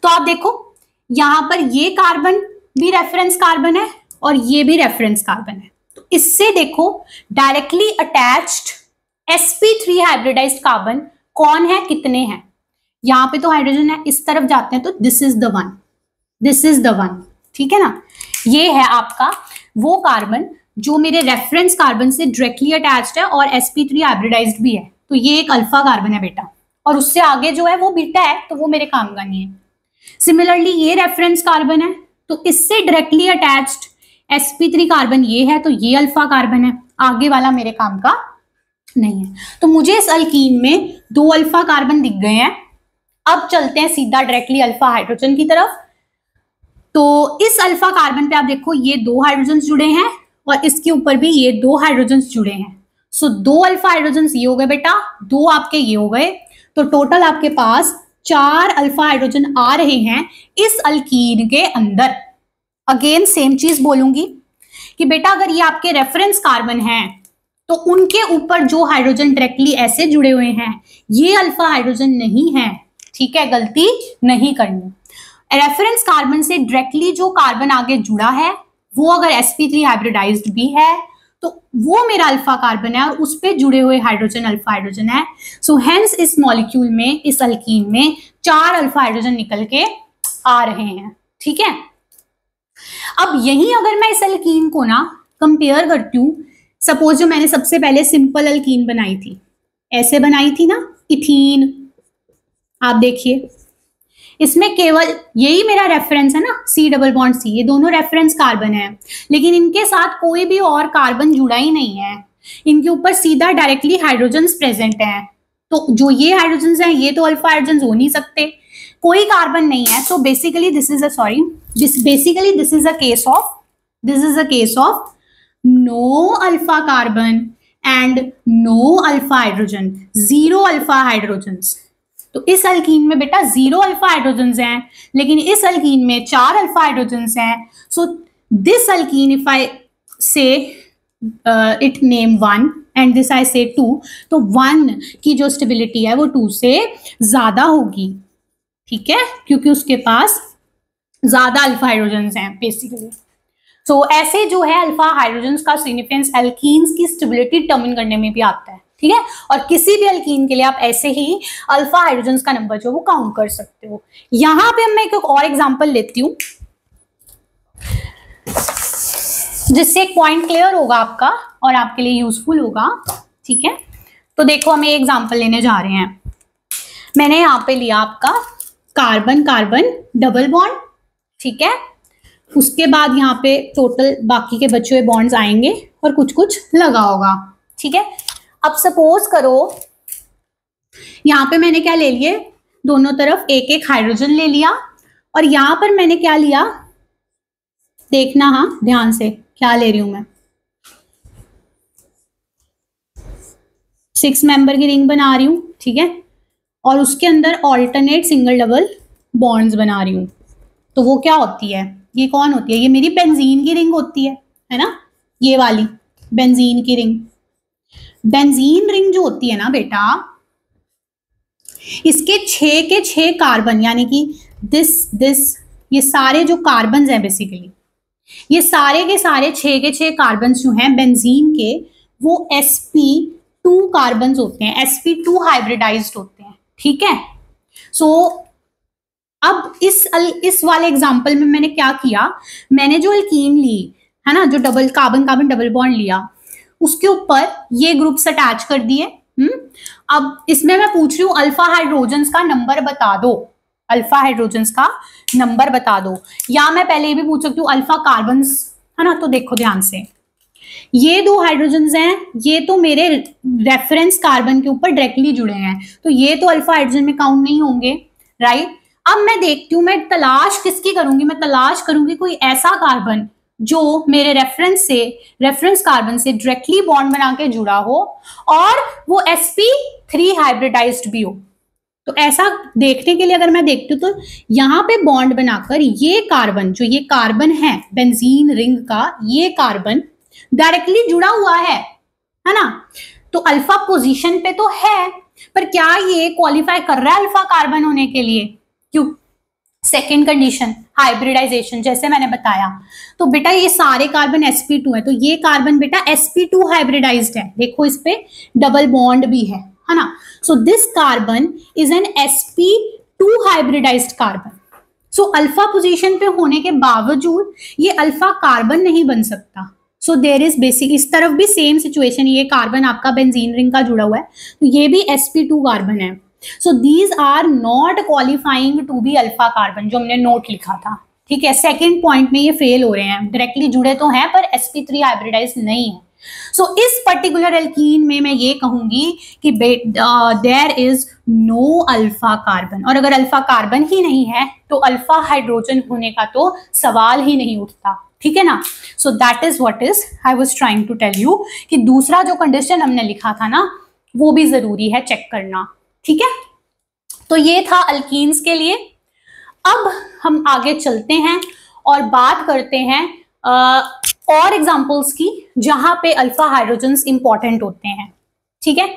तो आप देखो यहां पर ये कार्बन भी रेफरेंस कार्बन है और ये भी रेफरेंस कार्बन है। तो इससे देखो directly attached sp3 hybridised carbon कौन है, कितने हैं। यहां पे तो हाइड्रोजन है, इस तरफ जाते हैं तो this is the one, this is the one, ठीक है ना। ये है आपका वो कार्बन जो मेरे रेफरेंस कार्बन से डायरेक्टली अटैच्ड है और sp3 हाइब्रिडाइज्ड भी है। तो ये एक अल्फा कार्बन है बेटा, और उससे आगे जो है वो बीटा है, तो वो मेरे काम का नहीं है। सिमिलरली ये रेफरेंस कार्बन है, तो इससे डायरेक्टली अटैच्ड sp3 कार्बन ये है, तो ये अल्फा कार्बन है, आगे वाला मेरे काम का नहीं है। तो मुझे इस अल्कीन में दो अल्फा कार्बन दिख गए हैं। अब चलते हैं सीधा डायरेक्टली अल्फा हाइड्रोजन की तरफ। तो इस अल्फा कार्बन पे आप देखो ये दो हाइड्रोजन जुड़े हैं और इसके ऊपर भी ये दो हाइड्रोजन जुड़े हैं। सो दो अल्फा हाइड्रोजन ये हो गए बेटा, दो आपके ये हो गए, तो टोटल आपके पास 4 अल्फा हाइड्रोजन आ रहे हैं इस अल्कीन के अंदर। अगेन सेम चीज बोलूंगी कि बेटा अगर ये आपके रेफरेंस कार्बन हैं तो उनके ऊपर जो हाइड्रोजन डायरेक्टली ऐसे जुड़े हुए हैं ये अल्फा हाइड्रोजन नहीं है, ठीक है, गलती नहीं करनी। रेफरेंस कार्बन से डायरेक्टली जो कार्बन आगे जुड़ा है वो अगर sp3 हाइब्रिडाइज्ड भी है तो वो मेरा अल्फा कार्बन है और उस पे जुड़े हुए हाइड्रोजन अल्फा हाइड्रोजन है। सो हेंस इस मॉलिक्यूल में, इस अल्कीन में 4 अल्फा हाइड्रोजन निकल के आ रहे हैं, ठीक है। अब यही अगर मैं इस अल्कीन को ना कंपेयर करती हूँ, सपोज जो मैंने सबसे पहले सिंपल अल्कीन बनाई थी, ऐसे बनाई थी ना, इथीन, आप देखिए इसमें केवल यही मेरा रेफरेंस है ना, C डबल बॉन्ड C, ये दोनों रेफरेंस कार्बन है, लेकिन इनके साथ कोई भी और कार्बन जुड़ा ही नहीं है, इनके ऊपर सीधा डायरेक्टली हाइड्रोजन्स प्रेजेंट हैं। तो जो ये हाइड्रोजन्स हैं ये तो अल्फा हाइड्रोजन्स हो नहीं सकते, कोई कार्बन नहीं है। So basically this is a case of no alpha carbon and no alpha hydrogen, 0 alpha hydrogens. तो इस अल्कीन में बेटा 0 अल्फा हाइड्रोजन्स हैं, लेकिन इस अल्कीन में 4 अल्फा हाइड्रोजन्स हैं। So this alkene if I say it name 1 and this I say 2, तो 1 की जो स्टेबिलिटी है वो 2 से ज्यादा होगी, ठीक है, क्योंकि उसके पास ज्यादा अल्फा हाइड्रोजन्स हैं बेसिकली। सो ऐसे जो है अल्फा हाइड्रोजन्स का सिग्निफिकेंस एल्कीन्स की स्टेबिलिटी डिटरमिन करने में भी आता है, ठीक है। और किसी भी अल्कीन के लिए आप ऐसे ही अल्फा हाइड्रोजन्स का नंबर जो वो काउंट कर सकते हो। यहां पे मैं एक और एग्जांपल लेती हूं जिससे एक पॉइंट क्लियर होगा आपका और आपके लिए यूजफुल होगा, ठीक है। तो देखो हम एक एग्जांपल लेने जा रहे हैं। मैंने यहाँ पे लिया आपका कार्बन कार्बन डबल बॉन्ड, ठीक है, उसके बाद यहाँ पे टोटल बाकी के बचे हुए बॉन्ड्स आएंगे और कुछ कुछ लगा होगा, ठीक है। अब सपोज करो यहाँ पे मैंने क्या ले लिए, दोनों तरफ एक एक हाइड्रोजन ले लिया और यहाँ पर मैंने क्या लिया, देखना हाँ ध्यान से, क्या ले रही हूं मैं, 6 मेंबर की रिंग बना रही हूं, ठीक है, और उसके अंदर ऑल्टरनेट सिंगल डबल बॉन्ड्स बना रही हूं। तो वो क्या होती है, ये कौन होती है, ये मेरी बेंजीन की रिंग होती है ना, ये वाली बेंजीन की रिंग। बेंजीन रिंग जो होती है ना बेटा, इसके 6 के 6 कार्बन, यानी कि दिस ये सारे जो कार्बन हैं बेसिकली, ये सारे के सारे 6 के 6 कार्बन जो हैं बेंजीन के, वो sp2 कार्बन होते हैं, sp2 हाइब्रिडाइज्ड होते हैं, ठीक है। सो अब इस वाले एग्जांपल में मैंने क्या किया, मैंने जो अल्कीन ली है ना, जो double carbon carbon double bond लिया, उसके ऊपर ये ग्रुप्स अटैच कर दिए। अब इसमें मैं पूछ रही हूँ अल्फा हाइड्रोजन्स का नंबर बता दो, अल्फा हाइड्रोजन्स का नंबर बता दो, या मैं पहले ये भी पूछ सकती हूँ अल्फा कार्बन्स, है ना। तो देखो ध्यान से, ये 2 हाइड्रोजन्स हैं, ये तो मेरे रेफरेंस कार्बन के ऊपर डायरेक्टली जुड़े हैं, तो ये तो अल्फा हाइड्रोजन में काउंट नहीं होंगे, राइट। अब मैं देखती हूँ, मैं तलाश किसकी करूंगी, मैं तलाश करूंगी कोई ऐसा कार्बन जो मेरे रेफरेंस कार्बन से डायरेक्टली बॉन्ड बना के जुड़ा हो और वो sp3 हाइब्रिडाइज्ड भी हो। तो ऐसा देखने के लिए अगर मैं देखती हूँ, तो यहाँ पे बॉन्ड बनाकर ये कार्बन, जो ये कार्बन है बेंजीन रिंग का, ये कार्बन डायरेक्टली जुड़ा हुआ है ना। तो अल्फा पोजीशन पे तो है, पर क्या ये क्वालिफाई कर रहा है अल्फा कार्बन होने के लिए? क्यों? सेकेंड कंडीशन हाइब्रिडाइजेशन, जैसे मैंने बताया। तो बेटा ये सारे कार्बन sp2 है, तो ये कार्बन बेटा sp2 हाइब्रिडाइज्ड है, देखो इस पे डबल बॉन्ड भी है ना। So this carbon is an sp2 hybridised carbon. So alpha position पे होने के बावजूद ये अल्फा कार्बन नहीं बन सकता। सो देयर इज बेसिक, इस तरफ भी सेम सिचुएशन, ये कार्बन आपका बेंजीन रिंग का जुड़ा हुआ है, तो ये भी sp2 कार्बन है। So these are not qualifying to be alpha carbon, जो हमने नोट लिखा था, ठीक है। सेकेंड पॉइंट में ये फेल हो रहे हैं, डायरेक्टली जुड़े तो हैं पर sp3 हाइब्रिडाइज नहीं है। सो इस पर्टिकुलर एल्कीन में मैं ये कहूंगी कि there is no alpha carbon, और अगर अल्फा कार्बन ही नहीं है तो अल्फा हाइड्रोजन होने का तो सवाल ही नहीं उठता, ठीक है ना। So that is what is I was trying to tell you, कि दूसरा जो कंडीशन हमने लिखा था ना, वो भी जरूरी है चेक करना, ठीक है। तो ये था अल्कीन्स के लिए। अब हम आगे चलते हैं और बात करते हैं और एग्जांपल्स की जहां पे अल्फा हाइड्रोजन्स इंपॉर्टेंट होते हैं, ठीक है।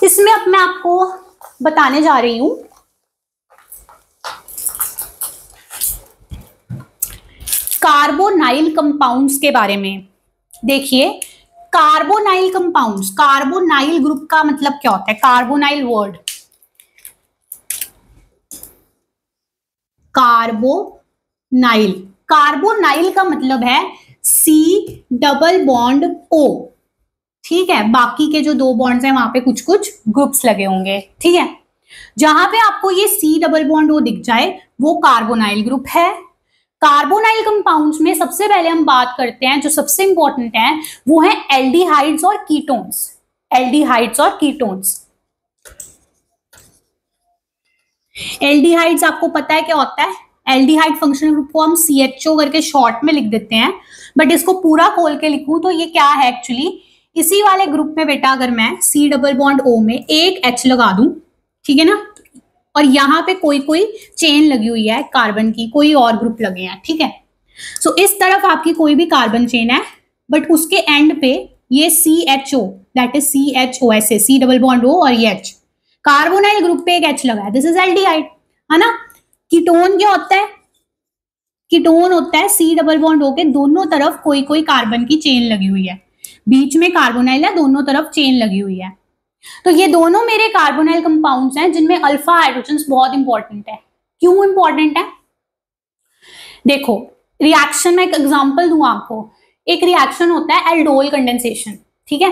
इसमें अब मैं आपको बताने जा रही हूं कार्बोनाइल कंपाउंड्स के बारे में। देखिए कार्बोनाइल कंपाउंड्स, कार्बोनाइल ग्रुप का मतलब क्या होता है, कार्बोनाइल वर्ड, कार्बोनाइल, कार्बोनाइल का मतलब है C डबल बॉन्ड O, ठीक है। बाकी के जो 2 बॉन्ड्स हैं वहां पे कुछ कुछ ग्रुप्स लगे होंगे, ठीक है। जहां पे आपको ये C डबल बॉन्ड O दिख जाए वो कार्बोनाइल ग्रुप है। कार्बोनाइल कंपाउंड्स में सबसे पहले हम बात करते हैं, जो सबसे इंपॉर्टेंट है वो है एल्डिहाइड्स और कीटोन्स, एल्डिहाइड्स और कीटोन्स। एल्डिहाइड्स आपको पता है क्या होता है, एल्डिहाइड फंक्शनल ग्रुप को हम CHO करके शॉर्ट में लिख देते हैं, बट इसको पूरा खोल के लिखूं तो ये क्या है एक्चुअली, इसी वाले ग्रुप में बेटा अगर मैं C डबल बॉन्ड O में एक H लगा दूं, ठीक है ना, और यहाँ पे कोई कोई चेन लगी हुई है कार्बन की, कोई और ग्रुप लगे हैं, ठीक है। सो इस तरफ आपकी कोई भी कार्बन चेन है, बट उसके एंड पे ये CHO, दैट इज CHO, ऐसे C डबल बॉन्ड O और ये H, कार्बोनाइल ग्रुप पे एक H लगा है, दिस इज एल्डिहाइड, है ना। कीटोन क्या होता है, कीटोन होता है C डबल बॉन्ड O के दोनों तरफ कोई कोई कार्बन की चेन लगी हुई है, बीच में कार्बोनाइल है, दोनों तरफ चेन लगी हुई है। तो ये दोनों मेरे कार्बोनाइल कंपाउंड्स हैं जिनमें अल्फा हाइड्रोजन्स बहुत इंपॉर्टेंट है। क्यों इंपॉर्टेंट है? देखो रिएक्शन में एक एग्जांपल दूं आपको, एक रिएक्शन होता है एल्डोल कंडेंसेशन, ठीक है।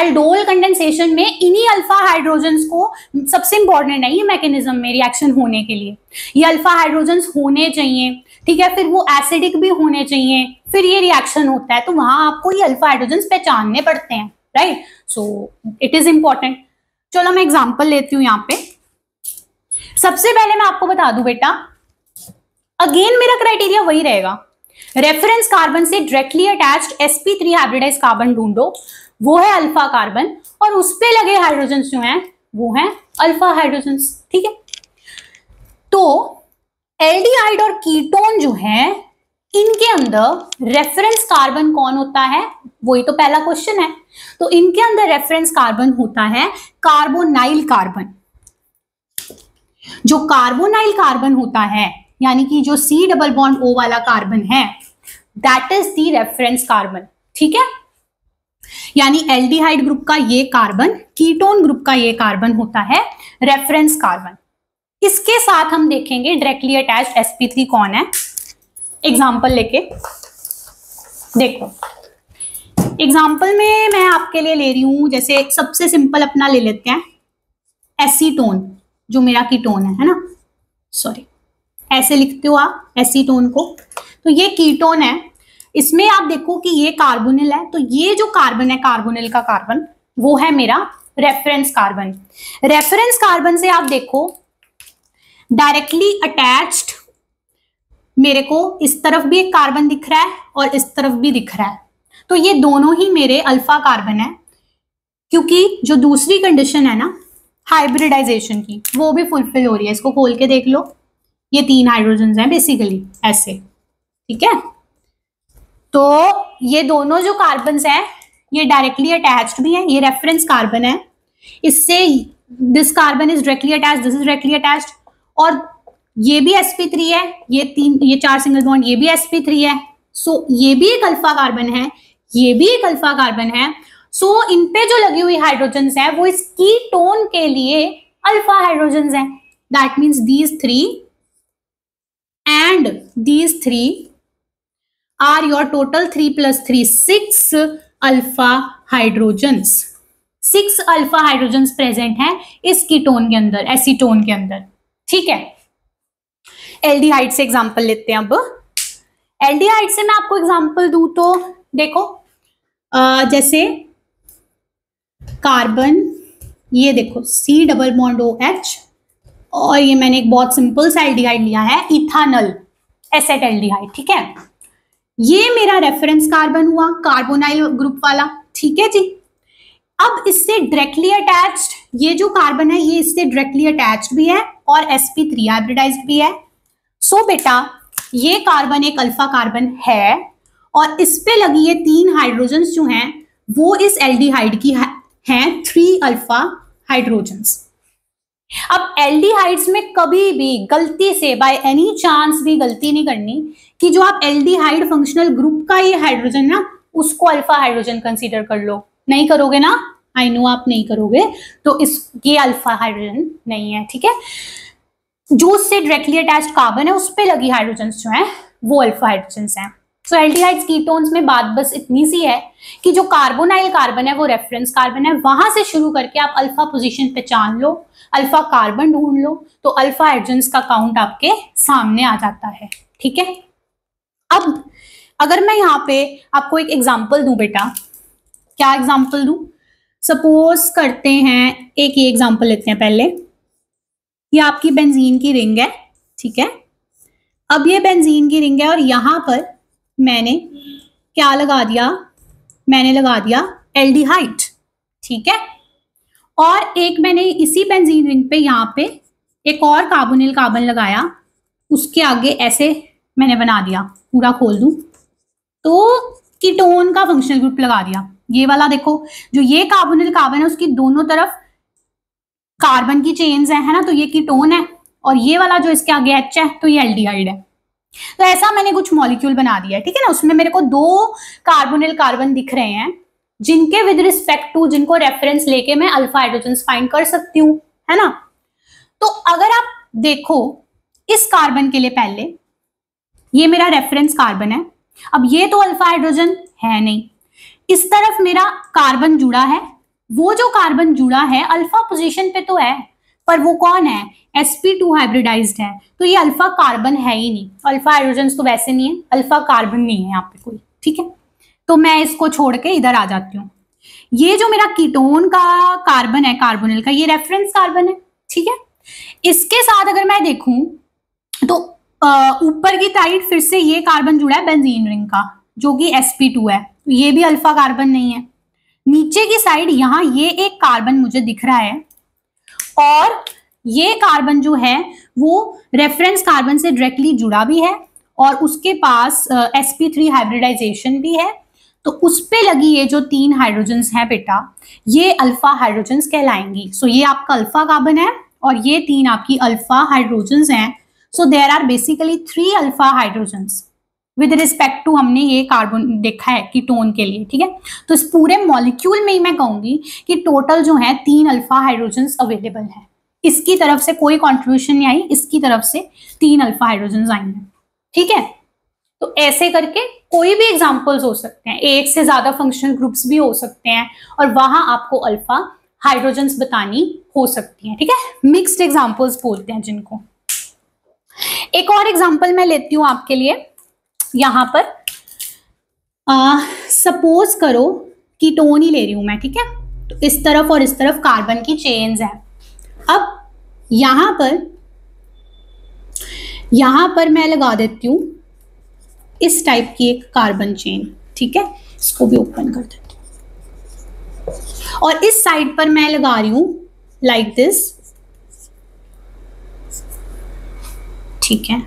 एल्डोल कंडेंसेशन में इन्हीं अल्फा हाइड्रोजन्स को, सबसे इंपॉर्टेंट है ये मैकेनिज्म में रिएक्शन होने के लिए, ये अल्फा हाइड्रोजन्स होने चाहिए, ठीक है, फिर वो एसिडिक भी होने चाहिए, फिर ये रिएक्शन होता है, तो वहां आपको ये अल्फा हाइड्रोजन्स पहचानने पड़ते हैं, right. So it is important. चलो मैं एग्जांपल लेती हूं यहाँ पे। सबसे पहले मैं आपको बता दूं बेटा, अगेन मेरा क्राइटेरिया वही रहेगा, रेफरेंस कार्बन से directly attached sp3 hybridize carbon ढूंढो, वो है अल्फा कार्बन, और उस पे लगे हाइड्रोजन जो हैं वो हैं अल्फा हाइड्रोजन। ठीक है, तो एल्डिहाइड और कीटोन जो है इनके अंदर रेफरेंस कार्बन कौन होता है, वही तो पहला क्वेश्चन है। तो इनके अंदर रेफरेंस कार्बन होता है कार्बोनाइल कार्बन। जो कार्बोनाइल कार्बन होता है यानी कि जो C डबल बॉन्ड O वाला कार्बन है, that is the reference carbon. ठीक है, यानी एल्डिहाइड ग्रुप का ये कार्बन, कीटोन ग्रुप का ये कार्बन होता है रेफरेंस कार्बन। इसके साथ हम देखेंगे डायरेक्टली अटैच्ड sp3 कौन है। एग्जाम्पल लेके देखो, एग्जाम्पल में मैं आपके लिए ले रही हूं, जैसे सबसे सिंपल अपना ले लेते हैं एसीटोन, जो मेरा कीटोन है ना, सॉरी ऐसे लिखते हो आप एसीटोन को। तो ये कीटोन है, इसमें आप देखो कि ये कार्बोनिल है, तो ये जो कार्बन है कार्बोनिल का कार्बन वो है मेरा रेफरेंस कार्बन। रेफरेंस कार्बन से आप देखो डायरेक्टली अटैच्ड मेरे को इस तरफ भी एक कार्बन दिख रहा है और इस तरफ भी दिख रहा है, तो ये दोनों ही मेरे अल्फा कार्बन है, क्योंकि जो दूसरी कंडीशन है ना हाइब्रिडाइजेशन की वो भी फुलफिल हो रही है। इसको खोल के देख लो, ये 3 हाइड्रोजन हैं बेसिकली ऐसे। ठीक है, तो ये दोनों जो कार्बन्स हैं ये डायरेक्टली अटैच्ड भी है, ये रेफरेंस कार्बन है, इससे this carbon is directly attached, this is directly attached, और ये भी sp3 है, ये 4 सिंगल बॉन्ड, ये भी sp3 है, सो ये भी एक अल्फा कार्बन है, ये भी एक अल्फा कार्बन है। सो इन पे जो लगी हुई हाइड्रोजन्स है वो इस कीटोन के लिए अल्फा हाइड्रोजन्स हैं। That means these 3 and these 3 are your total 3 + 3 6 alpha hydrogens. 6 alpha hydrogens present हैं इस कीटोन के अंदर, एसीटोन के अंदर। ठीक है, एल्डिहाइड से एग्जांपल लेते हैं। अब एल्डिहाइड से मैं आपको एग्जांपल दूं तो देखो, जैसे कार्बन, ये देखो C डबल बॉन्ड OH, और ये मैंने एक बहुत सिंपल सा एल्डिहाइड लिया है इथानल एसेट एल्डिहाइड। ठीक है, ये मेरा रेफरेंस कार्बन हुआ कार्बोनाइल ग्रुप वाला। ठीक है जी, अब इससे डायरेक्टली अटैच्ड ये जो कार्बन है ये इससे डायरेक्टली अटैच्ड भी है और sp3 हाइब्रिडाइज्ड भी है। सो बेटा ये कार्बन एक अल्फा कार्बन है, और इस पे लगी ये 3 हाइड्रोजन्स जो हैं वो इस एल्डिहाइड की हैं 3 अल्फा हाइड्रोजन्स। अब एल्डिहाइड्स में कभी भी गलती से बाय एनी चांस भी गलती नहीं करनी कि जो आप एल्डिहाइड फंक्शनल ग्रुप का ये हाइड्रोजन ना उसको अल्फा हाइड्रोजन कंसीडर कर लो। नहीं करोगे ना, आई नो आप नहीं करोगे, तो ये अल्फा हाइड्रोजन नहीं है। ठीक है, जो उससे डायरेक्टली अटैच्ड कार्बन है उस पे लगी हाइड्रोजन्स जो हैं वो अल्फा हाइड्रोजन्स हैं। सो एल्डिहाइड्स कीटोन्स में बात बस इतनी सी है कि जो कार्बोनाइल कार्बन है वो रेफरेंस कार्बन है, वहां से शुरू करके आप अल्फा पोजीशन पहचान लो, अल्फा कार्बन ढूंढ लो, तो अल्फा हाइड्रोजन्स का काउंट आपके सामने आ जाता है। ठीक है, अब अगर मैं यहाँ पे आपको एक एग्जाम्पल दूं बेटा, क्या एग्जाम्पल दूं? सपोज करते हैं, एक ये एग्जाम्पल लेते हैं पहले, ये आपकी बेंजीन की रिंग है। ठीक है, अब ये बेंजीन की रिंग है और यहां पर मैंने क्या लगा दिया, मैंने लगा दिया एल्डिहाइड। ठीक है, और एक मैंने इसी बेंजीन रिंग पे यहाँ पे एक और कार्बोनिल कार्बन लगाया, उसके आगे ऐसे मैंने बना दिया, पूरा खोल दूं तो कीटोन का फंक्शनल ग्रुप लगा दिया। ये वाला देखो, जो ये कार्बोनिल कार्बन है उसकी दोनों तरफ कार्बन की चेन्स है ना, तो ये कीटोन है, और ये वाला जो इसके आगे H है तो ये एल्डिहाइड है। तो ऐसा मैंने कुछ मॉलिक्यूल बना दिया है। ठीक है ना, उसमें मेरे को 2 कार्बोनिल कार्बन दिख रहे हैं जिनके विद रिस्पेक्ट टू, जिनको रेफरेंस लेके मैं अल्फा हाइड्रोजन्स फाइंड कर सकती हूँ, है ना। तो अगर आप देखो इस कार्बन के लिए, पहले ये मेरा रेफरेंस कार्बन है, अब ये तो अल्फा हाइड्रोजन है नहीं, इस तरफ मेरा कार्बन जुड़ा है, वो जो कार्बन जुड़ा है अल्फा पोजीशन पे तो है, पर वो कौन है, sp2 हाइब्रिडाइज्ड है, तो ये अल्फा कार्बन है ही नहीं, अल्फा हाइड्रोजन तो वैसे नहीं है, अल्फा कार्बन नहीं है यहाँ पे कोई। ठीक है, तो मैं इसको छोड़ के इधर आ जाती हूँ। ये जो मेरा कीटोन का कार्बन है कार्बोनिल का, ये रेफरेंस कार्बन है। ठीक है, इसके साथ अगर मैं देखूं तो ऊपर की साइड फिर से ये कार्बन जुड़ा है बेंजीन रिंग का, जो कि sp2 है, तो ये भी अल्फा कार्बन नहीं है। नीचे की साइड यहाँ ये एक कार्बन मुझे दिख रहा है, और ये कार्बन जो है वो रेफरेंस कार्बन से डायरेक्टली जुड़ा भी है, और उसके पास sp3 हाइब्रिडाइजेशन भी है। तो उस पे लगी ये जो 3 हाइड्रोजन्स हैं बेटा, ये अल्फा हाइड्रोजन्स कहलाएंगी। सो ये आपका अल्फा कार्बन है और ये 3 आपकी अल्फा हाइड्रोजन्स हैं। So there are basically 3 alpha hydrogens with respect to, हमने ये कार्बन देखा है कीटोन के लिए, ठीक है। तो इस पूरे मॉलिक्यूल में ही मैं कहूंगी कि टोटल जो है 3 अल्फा हाइड्रोजन्स अवेलेबल है। इसकी तरफ से कोई कॉन्ट्रीब्यूशन नहीं आई, इसकी तरफ से 3 अल्फा हाइड्रोजन्स आई हैं, ठीक है। तो ऐसे करके कोई भी एग्जांपल्स हो सकते हैं, एक से ज्यादा फंक्शनल ग्रुप्स भी हो सकते हैं, और वहां आपको अल्फा हाइड्रोजन्स बतानी हो सकती हैं, ठीक है। मिक्स्ड एग्जांपल्स बोलते हैं जिनको। एक और एग्जांपल मैं लेती हूं आपके लिए। यहां पर सपोज करो कीटोन ही ले रही हूं मैं, ठीक है। तो इस तरफ और इस तरफ कार्बन की चेन्स हैं। अब यहां पर मैं लगा देती हूं इस टाइप की एक कार्बन चेन, ठीक है। इसको भी ओपन कर देती हूं, और इस साइड पर मैं लगा रही हूं लाइक दिस, ठीक है,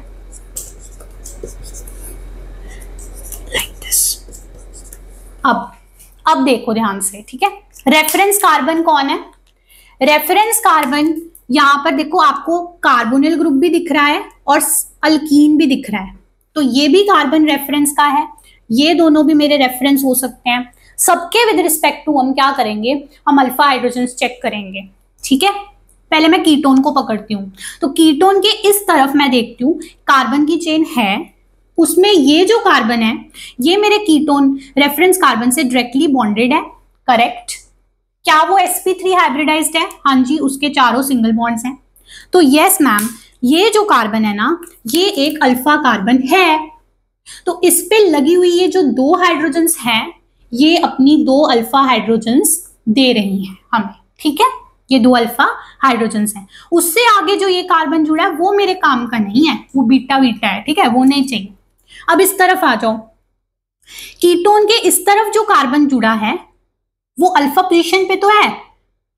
लाइक दिस। अब देखो ध्यान से, ठीक है। रेफरेंस कार्बन कौन है? रेफरेंस कार्बन यहां पर देखो, आपको कार्बोनिल ग्रुप भी दिख रहा है और अल्कीन भी दिख रहा है, तो ये भी कार्बन रेफरेंस का है, ये दोनों भी मेरे रेफरेंस हो सकते हैं। सबके विद रिस्पेक्ट टू हम क्या करेंगे, हम अल्फा हाइड्रोजन्स चेक करेंगे, ठीक है। पहले मैं कीटोन को पकड़ती हूँ, तो कीटोन के इस तरफ मैं देखती हूँ कार्बन की चेन है, उसमें ये जो कार्बन है ये मेरे कीटोन रेफरेंस कार्बन से डायरेक्टली बॉन्डेड है, करेक्ट। क्या वो sp3 हाइब्रिडाइज्ड है? हाँ जी, उसके चारों सिंगल बॉन्ड्स हैं। तो यस मैम, ये जो कार्बन है ना, ये एक अल्फा कार्बन है। तो इस पे लगी हुई ये जो 2 हाइड्रोजन्स हैं, ये अपनी 2 अल्फा हाइड्रोजन्स दे रही हैं हमें, ठीक है। ये 2 अल्फा हाइड्रोजन्स हैं। उससे आगे जो ये कार्बन जुड़ा है वो मेरे काम का नहीं है, वो बीटा बीटा है, ठीक है, वो नहीं चाहिए। अब इस तरफ आ जाओ, कीटोन के इस तरफ जो कार्बन जुड़ा है वो अल्फा पोजीशन पे तो है,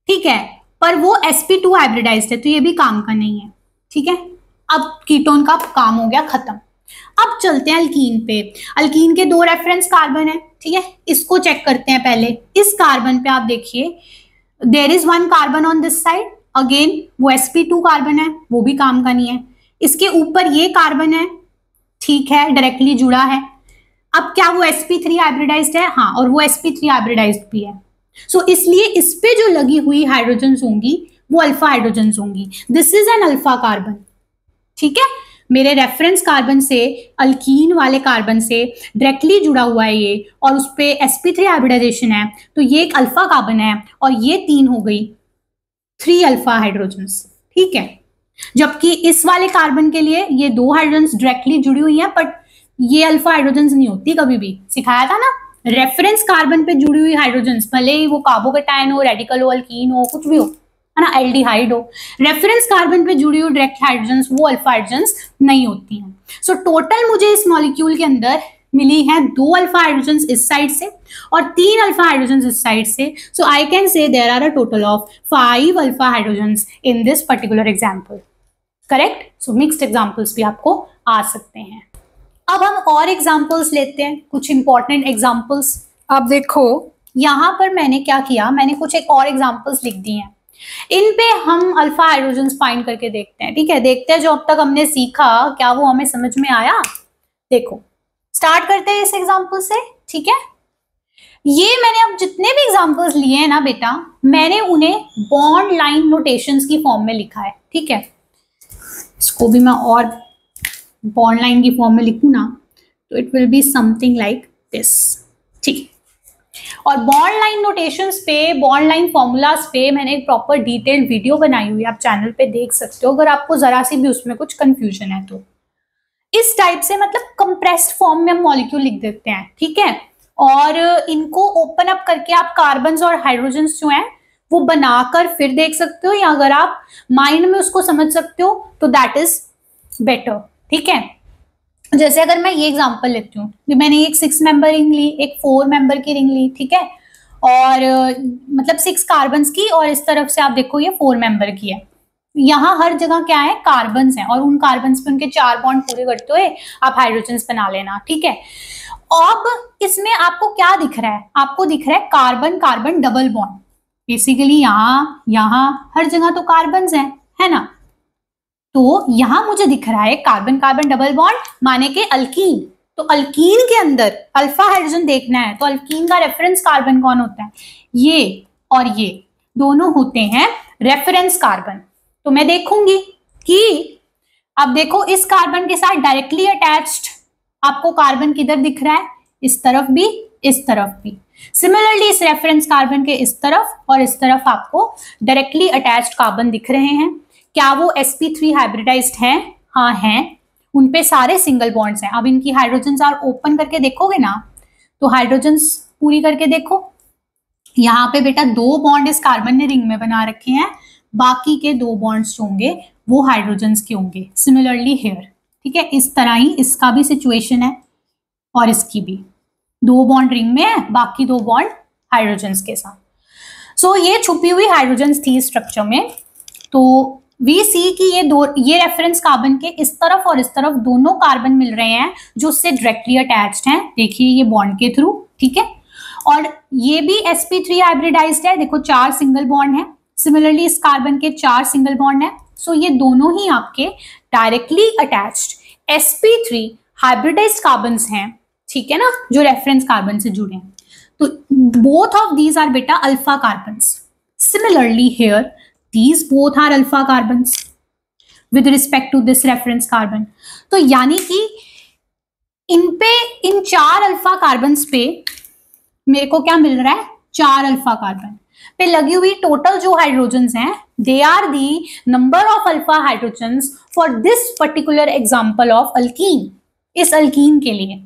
ठीक है, पर वो sp2 हाइब्रिडाइज्ड है, तो ये भी काम का नहीं है, ठीक है। अब कीटोन का काम हो गया खत्म। अब चलते हैं अल्कीन पे। अल्कीन के 2 रेफरेंस कार्बन है, ठीक है, इसको चेक करते हैं पहले। इस कार्बन पे आप देखिए, there is 1 carbon on this side, again वो sp2 कार्बन है, वो भी काम का नहीं है। इसके ऊपर ये कार्बन है, ठीक है, डायरेक्टली जुड़ा है। अब क्या वो sp3 हाइब्रिडाइज्ड है? हाँ, और वो sp3 हाइब्रिडाइज्ड भी है। सो इसलिए इस पे जो लगी हुई हाइड्रोजन्स होंगी वो अल्फा हाइड्रोजन्स होंगी। This is an alpha carbon, ठीक है। मेरे रेफरेंस कार्बन से, अल्कीन वाले कार्बन से डायरेक्टली जुड़ा हुआ है ये, और उस पे sp3 हाइब्रिडाइजेशन है, तो ये एक अल्फा कार्बन है, और ये 3 हो गई 3 अल्फा हाइड्रोजन्स, ठीक है। जबकि इस वाले कार्बन के लिए ये 2 हाइड्रोजन्स डायरेक्टली जुड़ी हुई हैं, बट ये अल्फा हाइड्रोजन्स नहीं होती, कभी भी सिखाया था ना। रेफरेंस कार्बन पे जुड़ी हुई हाइड्रोजन्स, भले ही वो कार्बोकेटायन हो, रेडिकल हो, अल्कीन हो, कुछ भी हो, है ना, एल्डिहाइड हो, रेफरेंस कार्बन पे जुड़ी हुई डायरेक्ट हाइड्रोजन्स वो अल्फा हाइड्रोजन्स नहीं होती हैं। सो टोटल मुझे इस मॉलिक्यूल के अंदर मिली है 2 अल्फा हाइड्रोजन्स इस साइड से और 3 अल्फा हाइड्रोजन्स इस साइड से। So I can say there are a total of 5 alpha hydrogens in this particular example, correct. So mixed examples भी आपको आ सकते हैं। अब हम और एग्जाम्पल्स लेते हैं, कुछ इंपॉर्टेंट एग्जाम्पल्स। अब देखो यहां पर मैंने क्या किया, मैंने कुछ एक और एग्जाम्पल्स लिख दी हैं, इन पे हम अल्फा हाइड्रोजन्स फाइंड करके देखते हैं, ठीक है। देखते हैं जो अब तक हमने सीखा क्या वो हमें समझ में आया। देखो स्टार्ट करते हैं इस एग्जाम्पल से, ठीक है। ये मैंने अब जितने भी एग्जाम्पल्स लिए हैं ना बेटा, मैंने उन्हें बॉन्ड लाइन नोटेशंस की फॉर्म में लिखा है, ठीक है। इसको भी मैं और बॉन्ड लाइन की फॉर्म में लिखूं ना, तो it will be something like this, ठीक। और बॉन्ड लाइन नोटेशंस पे, बॉन्ड लाइन फॉर्मूलाज पे मैंने एक प्रॉपर डिटेल्ड वीडियो बनाई हुई है, आप चैनल पे देख सकते हो अगर आपको जरा सी भी उसमें कुछ कंफ्यूजन है तो। इस टाइप से मतलब कंप्रेस्ड फॉर्म में हम मॉलिक्यूल लिख देते हैं, ठीक है। और इनको ओपन अप करके आप कार्बन्स और हाइड्रोजन्स जो हैं वो बनाकर फिर देख सकते हो, या अगर आप माइंड में उसको समझ सकते हो तो दैट इज बेटर, ठीक है। जैसे अगर मैं ये एग्जांपल लेती हूँ, मैंने एक 6 मेंबर रिंग ली, एक 4 मेंबर की रिंग ली, ठीक है, और मतलब 6 कार्बन्स की, और इस तरफ से आप देखो ये 4 मेंबर की है। यहाँ हर जगह क्या है, कार्बन्स हैं, और उन कार्बन्स पे उनके 4 बॉन्ड पूरे करते हुए आप हाइड्रोजन्स बना लेना, ठीक है। अब इसमें आपको क्या दिख रहा है, आपको दिख रहा है carbon carbon double bond. Basically यहाँ हर जगह तो कार्बन्स हैं, है ना। तो यहां मुझे दिख रहा है कार्बन कार्बन डबल बॉन्ड, माने के अल्कीन। तो अल्कीन के अंदर अल्फा हाइड्रोजन देखना है तो अल्कीन का रेफरेंस कार्बन कौन होता है, ये और ये दोनों होते हैं रेफरेंस कार्बन। तो मैं देखूंगी कि अब देखो इस कार्बन के साथ डायरेक्टली अटैच्ड आपको कार्बन किधर दिख रहा है, इस तरफ भी, इस तरफ भी। सिमिलरली इस रेफरेंस कार्बन के इस तरफ और इस तरफ आपको डायरेक्टली अटैच्ड कार्बन दिख रहे हैं। क्या वो sp3 हाइब्रिडाइज्ड हैं? हाँ हैं, उन पे सारे सिंगल बॉन्ड्स हैं। अब इनकी हाइड्रोजन्स आप ओपन करके देखोगे ना, तो हाइड्रोजन्स पूरी करके देखो, यहाँ पे बेटा 2 बॉन्ड इस कार्बन ने रिंग में बना रखे हैं, बाकी के 2 बॉन्ड्स जो होंगे वो हाइड्रोजन्स के होंगे। सिमिलरली हेयर, ठीक है, इस तरह ही इसका भी सिचुएशन है और इसकी भी 2 बॉन्ड रिंग में है, बाकी 2 बॉन्ड हाइड्रोजन्स के साथ। सो ये छुपी हुई हाइड्रोजन्स थी स्ट्रक्चर में। तो वी सी की ये रेफरेंस कार्बन के इस तरफ और इस तरफ दोनों कार्बन मिल रहे हैं जो उससे डायरेक्टली अटैच्ड हैं, देखिए ये बॉन्ड के थ्रू, ठीक है। और ये भी sp3 हाइब्रिडाइज्ड है, देखो 4 सिंगल बॉन्ड है। सिमिलरली इस कार्बन के 4 सिंगल बॉन्ड है। सो ये दोनों ही आपके directly attached sp3 hybridised carbons हैं, ठीक है ना, जो रेफरेंस कार्बन से जुड़े हैं। तो बोथ ऑफ दीज आर बेटा alpha carbons. Similarly here these both are alpha carbons with respect to this reference carbon। तो यानी कि इन 4 अल्फा कार्बन्स पे मेरे को क्या मिल रहा है, 4 अल्फा कार्बन पे लगी हुई टोटल जो हाइड्रोजन्स हैं, they are the number of alpha hydrogens for this particular example of alkene. इस अल्कीन के लिए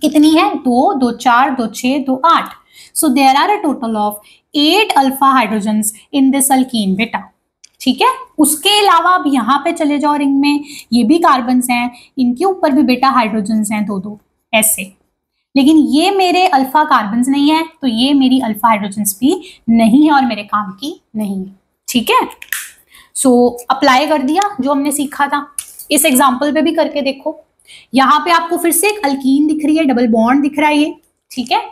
कितनी है, 2 2 4 2 6 2 8। So there are a total of 8 alpha hydrogens in this alkene बेटा, ठीक है। उसके अलावा अब यहाँ पे चले जाओ रिंग में, ये भी कार्बन्स हैं, इनके ऊपर भी बेटा हाइड्रोजन्स हैं 2 ऐसे। लेकिन ये मेरे अल्फा कार्बन्स नहीं है, तो ये मेरी अल्फा हाइड्रोजन्स भी नहीं है और मेरे काम की नहीं है, ठीक है। सो अप्लाई कर दिया जो हमने सीखा था, इस एग्जाम्पल पे भी करके देखो। यहाँ पे आपको फिर से एक अल्कीन दिख रही है, डबल बॉन्ड दिख रहा है ये, ठीक है।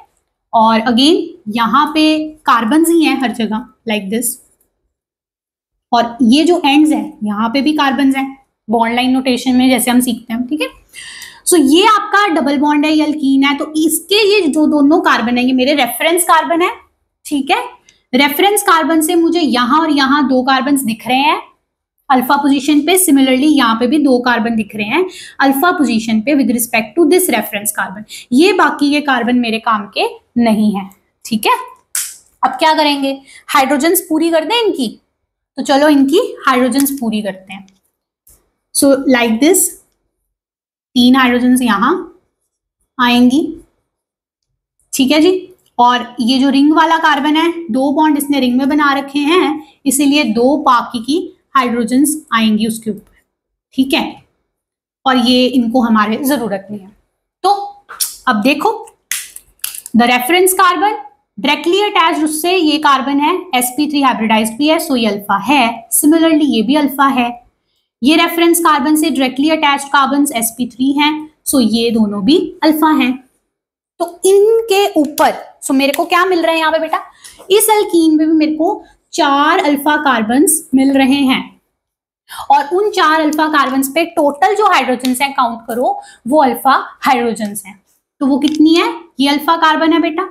और अगेन यहाँ पे कार्बन्स ही हैं हर जगह लाइक दिस, और ये जो एंड्स हैं यहाँ पे भी कार्बन्स हैं बॉन्ड लाइन नोटेशन में जैसे हम सीखते हैं, ठीक है। सो ये आपका डबल बॉन्ड है, ये अल्कीन है, तो इसके ये जो दोनों कार्बन है ये मेरे रेफरेंस कार्बन है, ठीक है। रेफरेंस कार्बन से मुझे यहाँ और यहाँ 2 कार्बन दिख रहे हैं अल्फा पोजीशन पे। सिमिलरली यहाँ पे भी 2 कार्बन दिख रहे हैं अल्फा पोजीशन पे with respect to this reference carbon. ये बाकी के कार्बन मेरे काम के नहीं है, ठीक है। अब क्या करेंगे, हाइड्रोजन्स पूरी कर दें इनकी, तो चलो इनकी हाइड्रोजन्स पूरी करते हैं। सो लाइक दिस 3 हाइड्रोजन्स यहां आएंगी, ठीक है जी। और ये जो रिंग वाला कार्बन है 2 बॉन्ड इसने रिंग में बना रखे हैं, इसीलिए 2 बाकी की हाइड्रोजन्स आएंगी उसके ऊपर, ठीक है। और ये इनको हमारे जरूरत नहीं है। तो अब देखो the reference carbon directly attached उससे ये कार्बन है, sp3 हाइब्रिडाइज्ड भी है, सो ये अल्फा है। सिमिलरली ये भी अल्फा है। ये रेफरेंस कार्बन से डायरेक्टली अटैच्ड कार्बन sp3 हैं, सो ये दोनों भी अल्फा हैं। तो इनके ऊपर सो मेरे को क्या मिल रहा है यहाँ पे बेटा, इस अल्कीन में भी मेरे को 4 अल्फा कार्बन्स मिल रहे हैं, और उन 4 अल्फा कार्बन्स पे टोटल जो हाइड्रोजन्स हैं काउंट करो वो अल्फा हाइड्रोजन्स हैं। तो वो कितनी है, ये अल्फा कार्बन है बेटा,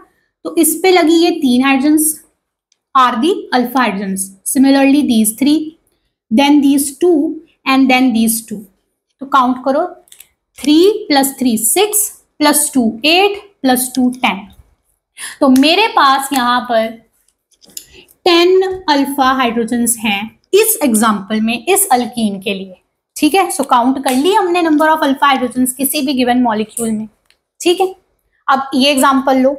तो इस पे लगी ये 3 hydrogens are the alpha hydrogens. Similarly these 3, then these 2 and then these 2। तो काउंट करो, 3 + 3 6 + 2 8 + 2 10। तो मेरे पास यहाँ पर 10 अल्फा हाइड्रोजन्स हैं इस एग्जाम्पल में, इस अल्कीन के लिए, ठीक है। सो काउंट कर ली हमने नंबर ऑफ अल्फा हाइड्रोजन्स किसी भी गिवन मॉलिक्यूल में, ठीक है। अब ये एग्जाम्पल लो,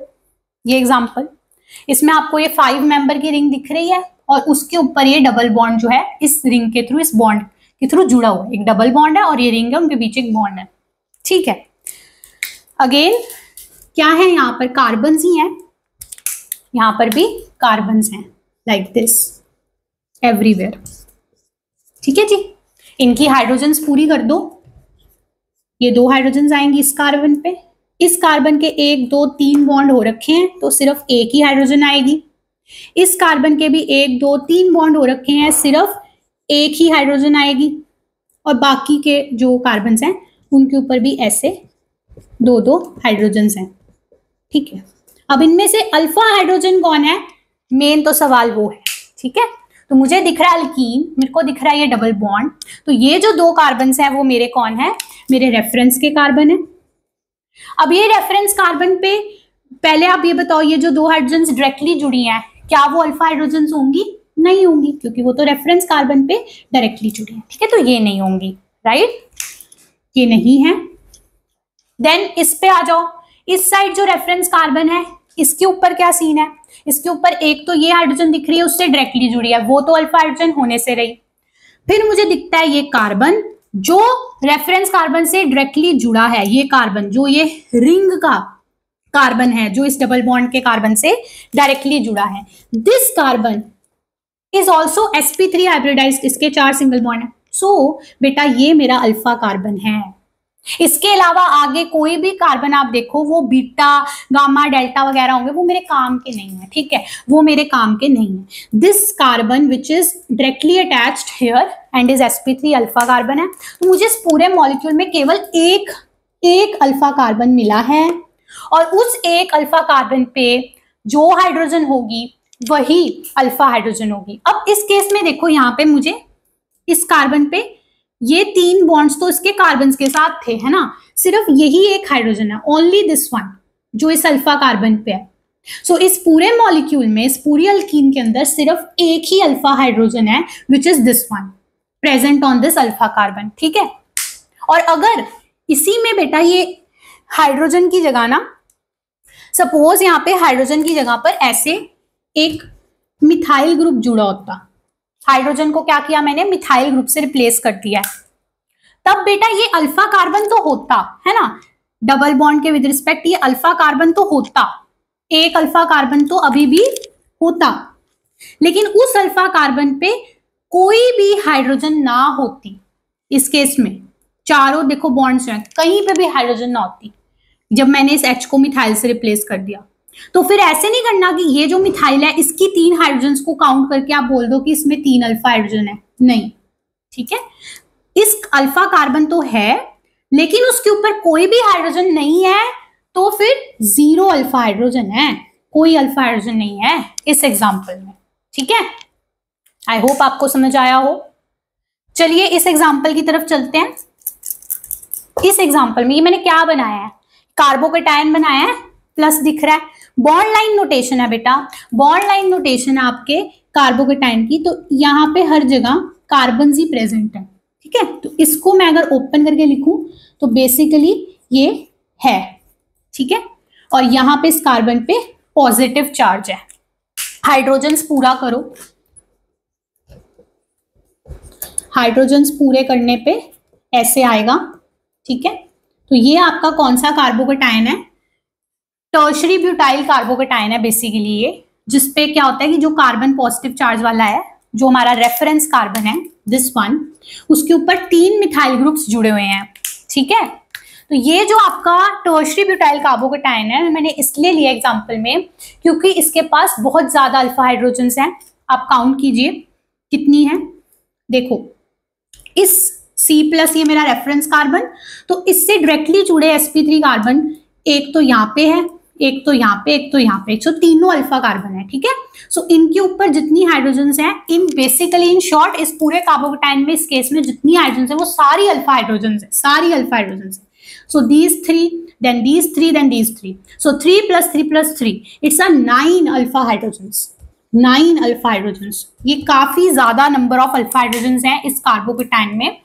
ये एग्जाम्पल, इसमें आपको ये 5 मेंबर की रिंग दिख रही है और उसके ऊपर ये डबल बॉन्ड जो है इस रिंग के थ्रू, इस बॉन्ड के थ्रू जुड़ा हुआ है, एक डबल बॉन्ड है और ये रिंग है, उनके बीच एक बॉन्ड है, ठीक है। अगेन क्या है, यहाँ पर कार्बन्स ही हैं, यहाँ पर भी कार्बन्स हैं, लाइक दिस एवरीवेयर, ठीक है जी। इनकी हाइड्रोजन्स पूरी कर दो, ये 2 हाइड्रोजन्स आएंगी इस कार्बन पे, इस कार्बन के 1 2 3 बॉन्ड हो रखे हैं तो सिर्फ एक ही हाइड्रोजन आएगी, इस कार्बन के भी 1 2 3 बॉन्ड हो रखे हैं, सिर्फ एक ही हाइड्रोजन आएगी, और बाकी के जो कार्बन्स हैं उनके ऊपर भी ऐसे 2 2 हाइड्रोजन्स हैं, ठीक है। अब इनमें से अल्फा हाइड्रोजन कौन है, मेन तो सवाल वो है, ठीक है। तो मुझे दिख रहा है अल्कीन, मेरे को दिख रहा है ये डबल बॉन्ड, तो ये जो 2 कार्बन्स हैं वो मेरे कौन है, मेरे रेफरेंस के कार्बन है। अब ये रेफरेंस कार्बन पे पहले आप ये बताओ, ये जो 2 हाइड्रोजन्स डायरेक्टली जुड़ी हैं क्या वो अल्फा हाइड्रोजन्स होंगी, नहीं होंगी, क्योंकि वो तो रेफरेंस कार्बन पे डायरेक्टली जुड़ी है, ठीक है। तो ये नहीं होंगी, राइट, ये नहीं है। देन इस पे आ जाओ, इस साइड जो रेफरेंस कार्बन है इसके ऊपर क्या सीन है, इसके ऊपर एक तो ये हाइड्रोजन दिख रही है, उससे डायरेक्टली जुड़ी है, वो तो अल्फा हाइड्रोजन होने से रही। फिर मुझे दिखता है ये कार्बन जो रेफरेंस कार्बन से डायरेक्टली जुड़ा है, ये कार्बन जो ये रिंग का कार्बन है, जो इस डबल बॉन्ड के कार्बन से डायरेक्टली जुड़ा है, this carbon is also sp3 hybridized, इसके 4 सिंगल बॉन्ड है। सो बेटा ये मेरा अल्फा कार्बन है। इसके अलावा आगे कोई भी कार्बन आप देखो, वो बीटा गामा डेल्टा वगैरह होंगे, वो मेरे काम के नहीं है, ठीक है, वो मेरे काम के नहीं है। This carbon which is directly attached here and is sp3 alpha carbon है। तो मुझे इस पूरे मॉलिक्यूल में केवल एक अल्फा कार्बन मिला है, और उस एक अल्फा कार्बन पे जो हाइड्रोजन होगी वही अल्फा हाइड्रोजन होगी। अब इस केस में देखो, यहाँ पे मुझे इस कार्बन पे ये 3 बॉन्ड्स तो इसके कार्बन्स के साथ थे, है ना, सिर्फ यही एक हाइड्रोजन है, ओनली दिस वन जो इस अल्फा कार्बन पे है। सो इस पूरे मॉलिक्यूल में, इस पूरी अल्कीन के अंदर सिर्फ एक ही अल्फा हाइड्रोजन है, which is this one present on this alpha carbon, ठीक है। और अगर इसी में बेटा ये हाइड्रोजन की जगह ना, सपोज यहाँ पे हाइड्रोजन की जगह पर ऐसे एक मिथाइल ग्रुप जुड़ा होता, हाइड्रोजन को क्या किया मैंने, मिथाइल ग्रुप से रिप्लेस कर दिया, तब बेटा ये अल्फा कार्बन तो होता है ना, डबल बॉन्ड के विद रिस्पेक्ट ये अल्फा कार्बन तो होता, एक अल्फा कार्बन तो अभी भी होता, लेकिन उस अल्फा कार्बन पे कोई भी हाइड्रोजन ना होती। इस केस में चारों देखो बॉन्ड्स हैं, कहीं पे भी हाइड्रोजन ना होती जब मैंने इस H को मिथाइल से रिप्लेस कर दिया। तो फिर ऐसे नहीं करना कि ये जो मिथाइल है इसकी 3 हाइड्रोजन्स को काउंट करके आप बोल दो कि इसमें 3 अल्फा हाइड्रोजन है, नहीं, ठीक है। इस अल्फा कार्बन तो है लेकिन उसके ऊपर कोई भी हाइड्रोजन नहीं है, तो फिर 0 अल्फा हाइड्रोजन है, कोई अल्फा हाइड्रोजन नहीं है इस एग्जाम्पल में, ठीक है। आई होप आपको समझ आया हो। चलिए इस एग्जाम्पल की तरफ चलते हैं। इस एग्जाम्पल में ये मैंने क्या बनाया है, कार्बोकेटायन बनाया है, प्लस दिख रहा है, बॉन्ड लाइन नोटेशन है बेटा, बॉन्ड लाइन नोटेशन है आपके कार्बोकेटायन की, तो यहाँ पे हर जगह कार्बन ही प्रेजेंट है, ठीक है। तो इसको मैं अगर ओपन करके लिखूं तो बेसिकली ये है, ठीक है, और यहाँ पे इस कार्बन पे पॉजिटिव चार्ज है। हाइड्रोजन्स पूरा करो, हाइड्रोजन्स पूरे करने पे ऐसे आएगा, ठीक है। तो ये आपका कौन सा कार्बोकेटायन है, टर्शरी ब्यूटाइल कार्बोकेटायन है बेसिकली ये, जिसपे क्या होता है कि जो कार्बन पॉजिटिव चार्ज वाला है, जो हमारा रेफरेंस कार्बन है दिस वन, उसके ऊपर 3 मिथाइल ग्रुप्स जुड़े हुए हैं, ठीक है। तो ये जो आपका टर्शरी ब्यूटाइल कार्बोकेटायन है, मैंने इसलिए लिया एग्जांपल में क्योंकि इसके पास बहुत ज्यादा अल्फा हाइड्रोजन्स हैं। आप काउंट कीजिए कितनी है, देखो इस C+ ये मेरा रेफरेंस कार्बन, तो इससे डायरेक्टली जुड़े sp3 कार्बन एक तो यहाँ पे है, एक तो यहाँ पे, एक तो यहाँ पे, सो तीनों अल्फा कार्बन है, ठीक है। सो इनके ऊपर जितनी हाइड्रोजन्स हैं, इन बेसिकली इन शॉर्ट इस पूरे कार्बोकेटायन में इस केस में जितनी हाइड्रोजन्स है वो सारी अल्फा हाइड्रोजन्स है, सारी अल्फा हाइड्रोजन्स है। सो these 3 then these 3 then these 3, so 3 plus 3 plus 3 it's a 9 alpha hydrogens, 9 alpha hydrogens. ये काफी ज्यादा नंबर ऑफ अल्फा हाइड्रोजन्स हैं इस कार्बोकेटायन में,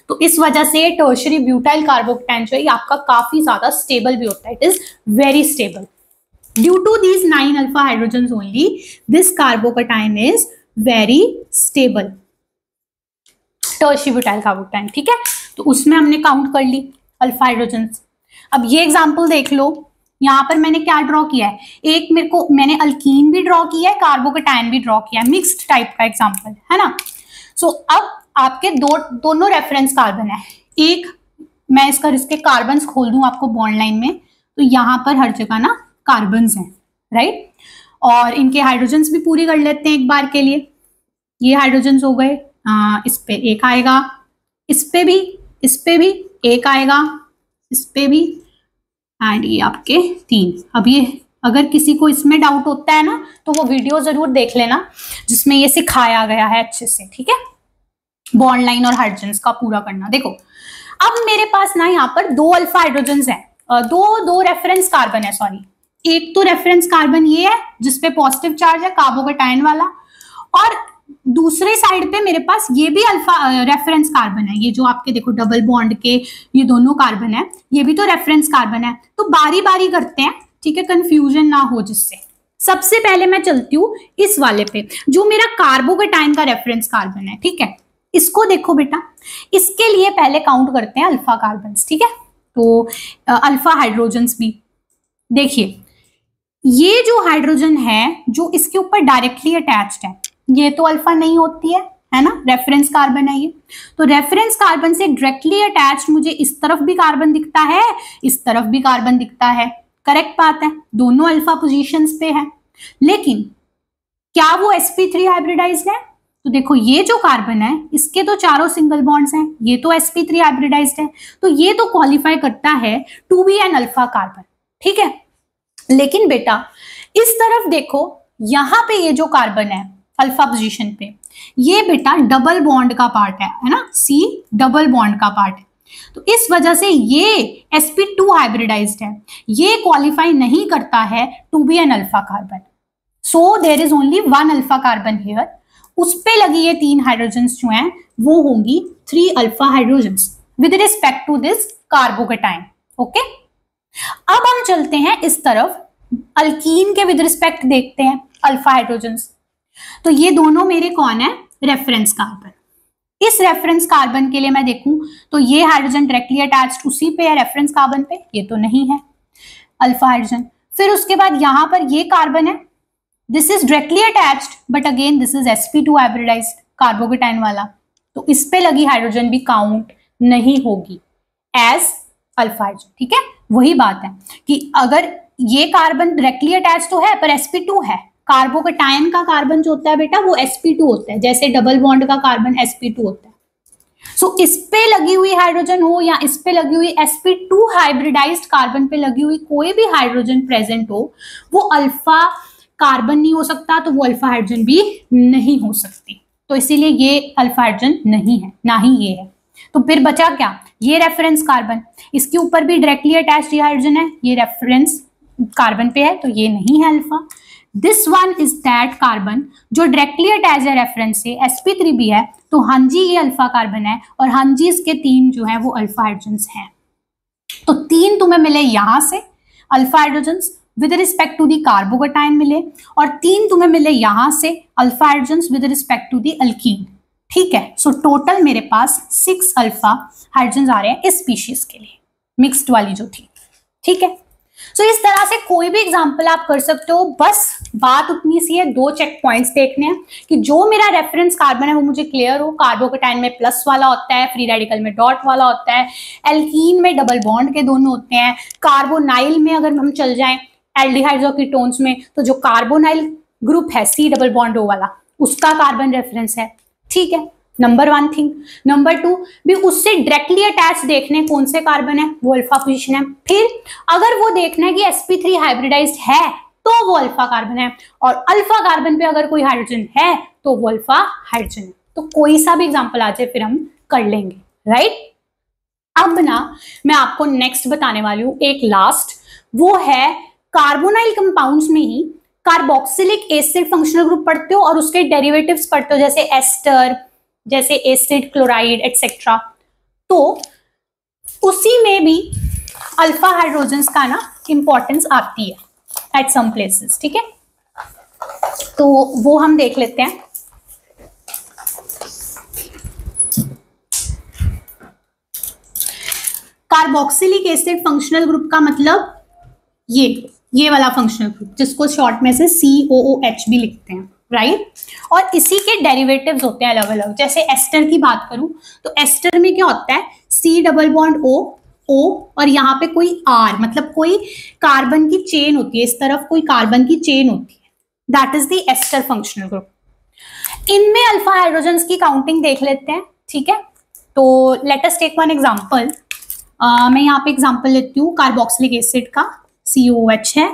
तो इस वजह से टर्शरी ब्यूटाइल कार्बोकेटायन जो है आपका काफी ज्यादा स्टेबल भी होता है, it is very stable. Due to these 9 alpha hydrogens only this carbocation is very stable. Tertiary butyl carbocation, ठीक है। तो उसमें हमने काउंट कर ली अल्फा हाइड्रोजन्स। अब ये एग्जांपल देख लो, यहाँ पर मैंने क्या ड्रॉ किया है, एक मैंने अल्कीन भी ड्रॉ किया है, कार्बोकेटाइन भी ड्रॉ किया है, मिक्स्ड टाइप का एग्जांपल है ना। सो अब आपके दोनों रेफरेंस कार्बन है। एक मैं इसके कार्बन्स खोल दूं आपको बॉन्ड लाइन में, तो यहाँ पर हर जगह ना कार्बन्स हैं, राइट। और इनके हाइड्रोजन्स भी पूरी कर लेते हैं एक बार के लिए। ये हाइड्रोजन्स हो गए, इस पे एक आएगा, इस पे भी एक आएगा, इस पे भी, एंड ये आपके 3। अब ये अगर किसी को इसमें डाउट होता है ना, तो वो वीडियो जरूर देख लेना जिसमें ये सिखाया गया है अच्छे से, ठीक है। बॉन्ड लाइन और हाइड्रोजन्स का पूरा करना। देखो अब मेरे पास ना यहाँ पर 2 अल्फा हाइड्रोजन्स हैं, दो रेफरेंस कार्बन है, सॉरी। एक तो रेफरेंस कार्बन ये है जिसपे पॉजिटिव चार्ज है, कार्बोकेटाइन वाला, और दूसरे साइड पे मेरे पास ये भी अल्फा रेफरेंस कार्बन है। ये जो आपके देखो डबल बॉन्ड के ये दोनों कार्बन है, ये भी तो रेफरेंस कार्बन है। तो बारी बारी करते हैं, ठीक है, कंफ्यूजन ना हो जिससे। सबसे पहले मैं चलती हूँ इस वाले पे, जो मेरा कार्बोकेटाइन का रेफरेंस कार्बन है, ठीक है। इसको देखो बेटा, इसके लिए पहले काउंट करते हैं अल्फा कार्बन, ठीक है। तो अल्फा हाइड्रोजन्स भी देखिए, ये जो हाइड्रोजन है जो इसके ऊपर डायरेक्टली अटैच्ड है, ये तो अल्फा नहीं होती है ना, रेफरेंस कार्बन है ये। तो रेफरेंस कार्बन से डायरेक्टली अटैच्ड मुझे इस तरफ भी कार्बन दिखता है, इस तरफ भी कार्बन दिखता है, करेक्ट बात है, दोनों अल्फा पोजीशंस पे है। लेकिन क्या वो sp3 हाइब्रिडाइज्ड है? तो देखो ये जो कार्बन है इसके तो चारों सिंगल बॉन्ड्स हैं, ये तो sp3 हाइब्रिडाइज्ड है, तो ये तो क्वालिफाई करता है to be an alpha carbon, ठीक है। लेकिन बेटा इस तरफ देखो, यहां पे ये जो कार्बन है अल्फा पोजीशन पे, ये बेटा डबल बॉन्ड का पार्ट है ना, C डबल बॉन्ड का पार्ट है। तो इस वजह से ये sp2 हाइब्रिडाइज्ड है, ये क्वालिफाई नहीं करता है to be an alpha carbon. So there is only 1 alpha carbon here. उस पे लगी ये 3 हाइड्रोजन्स जो हैं वो होंगी 3 alpha hydrogens with respect to this carbocation, okay. अब हम चलते हैं इस तरफ, अल्कीन के विद रिस्पेक्ट देखते हैं अल्फा हाइड्रोजन्स। तो ये दोनों मेरे कौन है, रेफरेंस कार्बन। इस रेफरेंस कार्बन के लिए मैं देखूं तो ये हाइड्रोजन डायरेक्टली अटैच्ड उसी पे है, रेफरेंस कार्बन पे, ये तो नहीं है अल्फा हाइड्रोजन। फिर उसके बाद यहां पर ये कार्बन है, this is directly attached but again this is sp2 hybridized carbocation वाला, तो इस पे लगी हाइड्रोजन भी काउंट नहीं होगी एज अल्फा हाइड्रोजन, ठीक है। वही बात है कि अगर ये कार्बन डायरेक्टली अटैच तो है पर sp2 है, कार्बोकेटाइन का कार्बन जो होता है बेटा वो sp2 होता है, जैसे डबल बॉन्ड का कार्बन sp2 होता है। सो इस पे लगी हुई हाइड्रोजन हो या इस पे लगी हुई sp2 हाइब्रिडाइज्ड कार्बन पे लगी हुई कोई भी हाइड्रोजन प्रेजेंट हो, वो अल्फा कार्बन नहीं हो सकता, तो वो अल्फा हाइड्रोजन भी नहीं हो सकती। तो इसीलिए ये अल्फा हाइड्रोजन नहीं है, ना ही ये है। तो फिर बचा क्या, ये रेफरेंस कार्बन, इसके ऊपर भी डायरेक्टली अटैच्ड ये हाइड्रोजन है, ये रेफरेंस कार्बन पे है, तो ये नहीं है alpha. This one is that carbon जो डायरेक्टली अटैच है रेफरेंस से, sp3 भी है, तो हाँ जी ये अल्फा कार्बन है, और हाँ जी इसके 3 जो है वो अल्फा हाइड्रोजन्स हैं। तो 3 तुम्हें मिले यहां से alpha hydrogens with respect to the carbocation मिले, और 3 तुम्हें मिले यहां से alpha hydrogens with respect to the alkene, ठीक है। सो टोटल मेरे पास 6 अल्फा हाइड्रोजन्स आ रहे हैं इस स्पीशीज के लिए, मिक्स्ड वाली जो थी, ठीक है। सो इस तरह से कोई भी एग्जांपल आप कर सकते हो, बस बात उतनी सी है, 2 चेक पॉइंट्स देखने हैं कि जो मेरा रेफरेंस कार्बन है वो मुझे क्लियर हो। कार्बोकेटाइन में प्लस वाला होता है, फ्री रेडिकल में डॉट वाला होता है, एल्कीन में डबल बॉन्ड के दोनों होते हैं, कार्बोनाइल में अगर हम चल जाएं एल्डिहाइड्स और कीटोन्स में, तो जो कार्बोनाइल ग्रुप है C डबल बॉन्ड O वाला, उसका कार्बन रेफरेंस है, ठीक है। Number 1 thing. नंबर 2 भी उससे डायरेक्टली अटैच देखने कौन से कार्बन है, वो अल्फा पोजीशन है। फिर अगर वो देखना है कि sp3 हाइब्रिडाइज्ड है तो वो अल्फा कार्बन है, और अल्फा कार्बन पे अगर कोई हाइड्रोजन है तो वो अल्फा हाइड्रोजन है। तो कोई सा भी एग्जांपल आ जाए फिर हम कर लेंगे, राइट। अब ना मैं आपको नेक्स्ट बताने वाली हूं एक लास्ट, वो है कार्बोनाइल कंपाउंड्स में ही कार्बोक्सिलिक एसिड फंक्शनल ग्रुप पढ़ते हो और उसके डेरिवेटिव्स पढ़ते हो, जैसे एस्टर, जैसे एसिड, क्लोराइड एटसेट्रा। तो उसी में भी अल्फा हाइड्रोजन्स का ना इंपॉर्टेंस आती है एट सम प्लेसेस, ठीक है। तो वो हम देख लेते हैं। कार्बोक्सिलिक एसिड फंक्शनल ग्रुप का मतलब ये वाला फंक्शनल ग्रुप जिसको शॉर्ट में से COOH भी लिखते हैं, राइट। और इसी के डेरिवेटिव्स होते हैं अलग अलग। जैसे एस्टर की बात करूं तो एस्टर में क्या होता है, C डबल बॉन्ड O और यहाँ पे कोई R, मतलब कोई कार्बन की चेन होती है, इस तरफ कोई कार्बन की चेन होती है, that is the ester functional group. इनमें अल्फा हाइड्रोजन्स की काउंटिंग देख लेते हैं, ठीक है। तो let us take one example. मैं यहाँ पे एग्जांपल लेती हूँ कार्बोक्सिलिक एसिड का, COH है,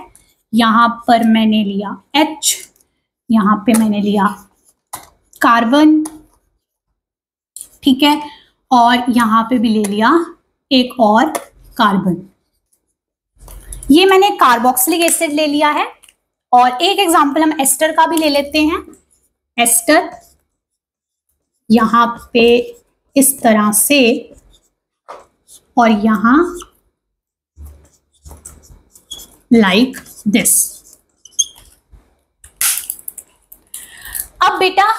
यहाँ पर मैंने लिया H, यहाँ पे मैंने लिया कार्बन, ठीक है, और यहाँ पे भी ले लिया एक और कार्बन। ये मैंने कार्बोक्सिलिक एसिड ले लिया है। और एक एग्जांपल हम एस्टर का भी ले लेते हैं। एस्टर यहाँ पे इस तरह से और यहाँ लाइक दिस। अब बेटा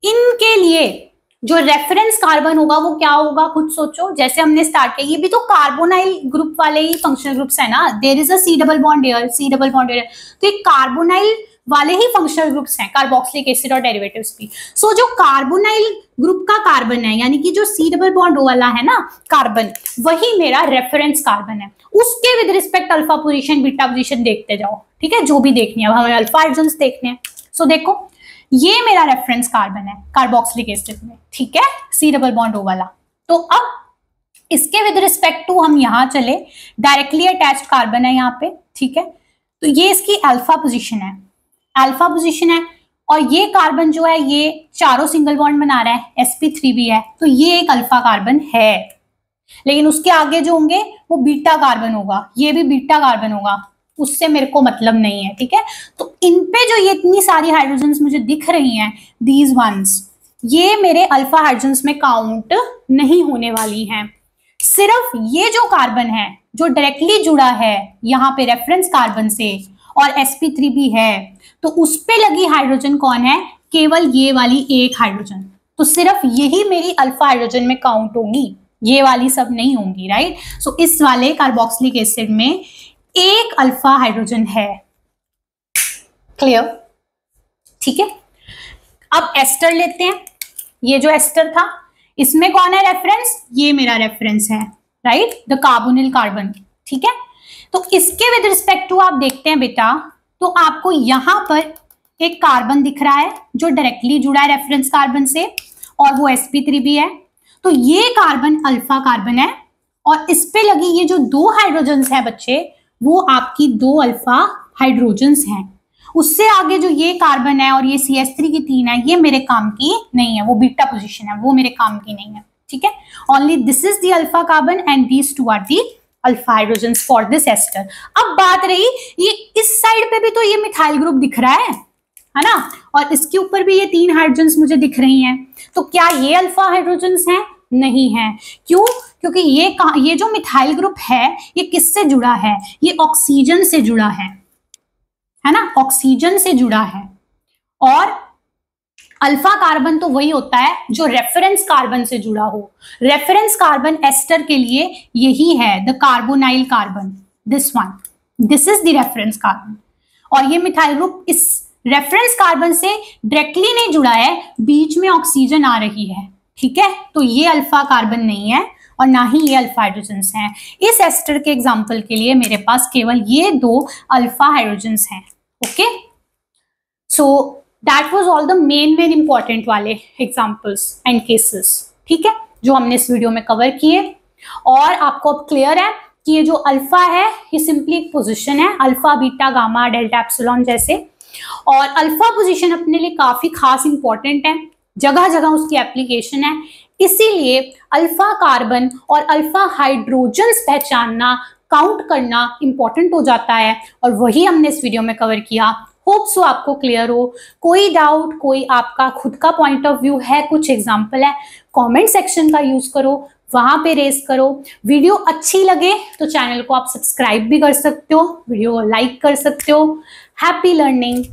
इनके लिए जो रेफरेंस कार्बन होगा वो क्या होगा, खुद सोचो। जैसे हमने स्टार्ट किया, ये भी तो कार्बोनाइल ग्रुप वाले ही फंक्शनल ग्रुप्स है ना, there is a C double bond here, C double bond here, तो ये कार्बोनाइल वाले ही फंक्शनल ग्रुप्स हैं, कार्बोक्सिलिक एसिड और डेरिवेटिव्स भी। सो जो कार्बोनाइल ग्रुप का कार्बन है, यानी कि जो C डबल बॉन्ड वाला है ना कार्बन, वही मेरा रेफरेंस कार्बन है। उसके with respect alpha position beta position देखते जाओ, ठीक है, जो भी देखनी है। अब हमें अल्फा हाइड्रोजन्स देखने हैं। सो देखो ये मेरा रेफरेंस कार्बन है कार्बोक्सिलिक एसिड में, ठीक है, C डबल बॉन्ड वाला। तो अब इसके विद रिस्पेक्ट टू हम यहाँ चले, डायरेक्टली अटैच्ड कार्बन है यहाँ पे, ठीक है, तो ये इसकी अल्फा पोजीशन है, अल्फा पोजीशन है। और ये कार्बन जो है ये चारों सिंगल बॉन्ड बना रहा है, sp3 भी है, तो ये एक अल्फा कार्बन है। लेकिन उसके आगे जो होंगे वो बीटा कार्बन होगा, ये भी बीटा कार्बन होगा, उससे मेरे को मतलब नहीं है, ठीक है। तो इन पे जो ये इतनी सारी हाइड्रोजन्स मुझे दिख रही हैं, दीज वंस, ये मेरे अल्फा हाइड्रोजन्स में काउंट नहीं होने वाली हैं। सिर्फ ये जो कार्बन है जो डायरेक्टली जुड़ा है यहाँ पे रेफरेंस कार्बन से और sp3 भी है, तो उस पे लगी हाइड्रोजन कौन है, केवल ये वाली एक हाइड्रोजन। तो सिर्फ यही मेरी अल्फा हाइड्रोजन में काउंट होगी, ये वाली सब नहीं होंगी, राइट। सो इस वाले कार्बोक्सिलिक एसिड में एक अल्फा हाइड्रोजन है, क्लियर, ठीक है। अब एस्टर लेते हैं। ये जो एस्टर था इसमें कौन है रेफरेंस, ये मेरा रेफरेंस है, राइट, द कार्बोनिल कार्बन, ठीक है। तो इसके विद रिस्पेक्ट टू आप देखते हैं बेटा, तो आपको यहां पर एक कार्बन दिख रहा है जो डायरेक्टली जुड़ा है रेफरेंस कार्बन से, और वो sp3 भी है। तो ये कार्बन अल्फा कार्बन है, और इस पे लगी ये जो दो हाइड्रोजन्स है बच्चे, वो आपकी दो अल्फा हाइड्रोजन्स हैं। उससे आगे जो ये कार्बन है और ये CH3 की 3 है, ये मेरे काम की नहीं है, वो बीटा पोजीशन है, वो मेरे काम की नहीं है, ठीक है। Only this is the alpha carbon and these two are the alpha hydrogens for this ester. अब बात रही ये इस साइड पे भी तो ये मिथाइल ग्रुप दिख रहा है ना, और इसके ऊपर भी ये 3 हाइड्रोजन्स मुझे दिख रही हैं, तो क्या ये अल्फा हाइड्रोजन्स हैं, नहीं है। क्यों, क्योंकि ये जो मिथाइल ग्रुप है ये किससे जुड़ा है, ये ऑक्सीजन से जुड़ा है ना, ऑक्सीजन से जुड़ा है। और अल्फा कार्बन तो वही होता है जो रेफरेंस कार्बन से जुड़ा हो। रेफरेंस कार्बन एस्टर के लिए यही है, the carbonyl carbon, this one, this is the reference carbon. और ये मिथाइल ग्रुप इस रेफरेंस कार्बन से डायरेक्टली नहीं जुड़ा है, बीच में ऑक्सीजन आ रही है, ठीक है। तो ये अल्फा कार्बन नहीं है और ना ही ये अल्फा हाइड्रोजन्स हैं। इस एस्टर के एग्जांपल के लिए मेरे पास केवल ये दो अल्फा हाइड्रोजन्स हैं, okay. So that was all the main important वाले एग्जांपल्स एंड केसेस, ठीक है, जो हमने इस वीडियो में कवर किए। और आपको अब क्लियर है कि ये जो अल्फा है ये सिंपली एक पोजीशन है, alpha beta gamma delta epsilon जैसे। और अल्फा पोजीशन अपने लिए काफी खास इंपॉर्टेंट है, जगह जगह उसकी एप्लीकेशन है, इसीलिए अल्फा कार्बन और अल्फा हाइड्रोजन्स पहचानना, काउंट करना इंपॉर्टेंट हो जाता है, और वही हमने इस वीडियो में कवर किया। होप सो आपको क्लियर हो। कोई डाउट, कोई आपका खुद का पॉइंट ऑफ व्यू है, कुछ एग्जाम्पल है, कमेंट सेक्शन का यूज करो, वहां पे रेस करो। वीडियो अच्छी लगे तो चैनल को आप सब्सक्राइब भी कर सकते हो, वीडियो को लाइक कर सकते हो। Happy learning.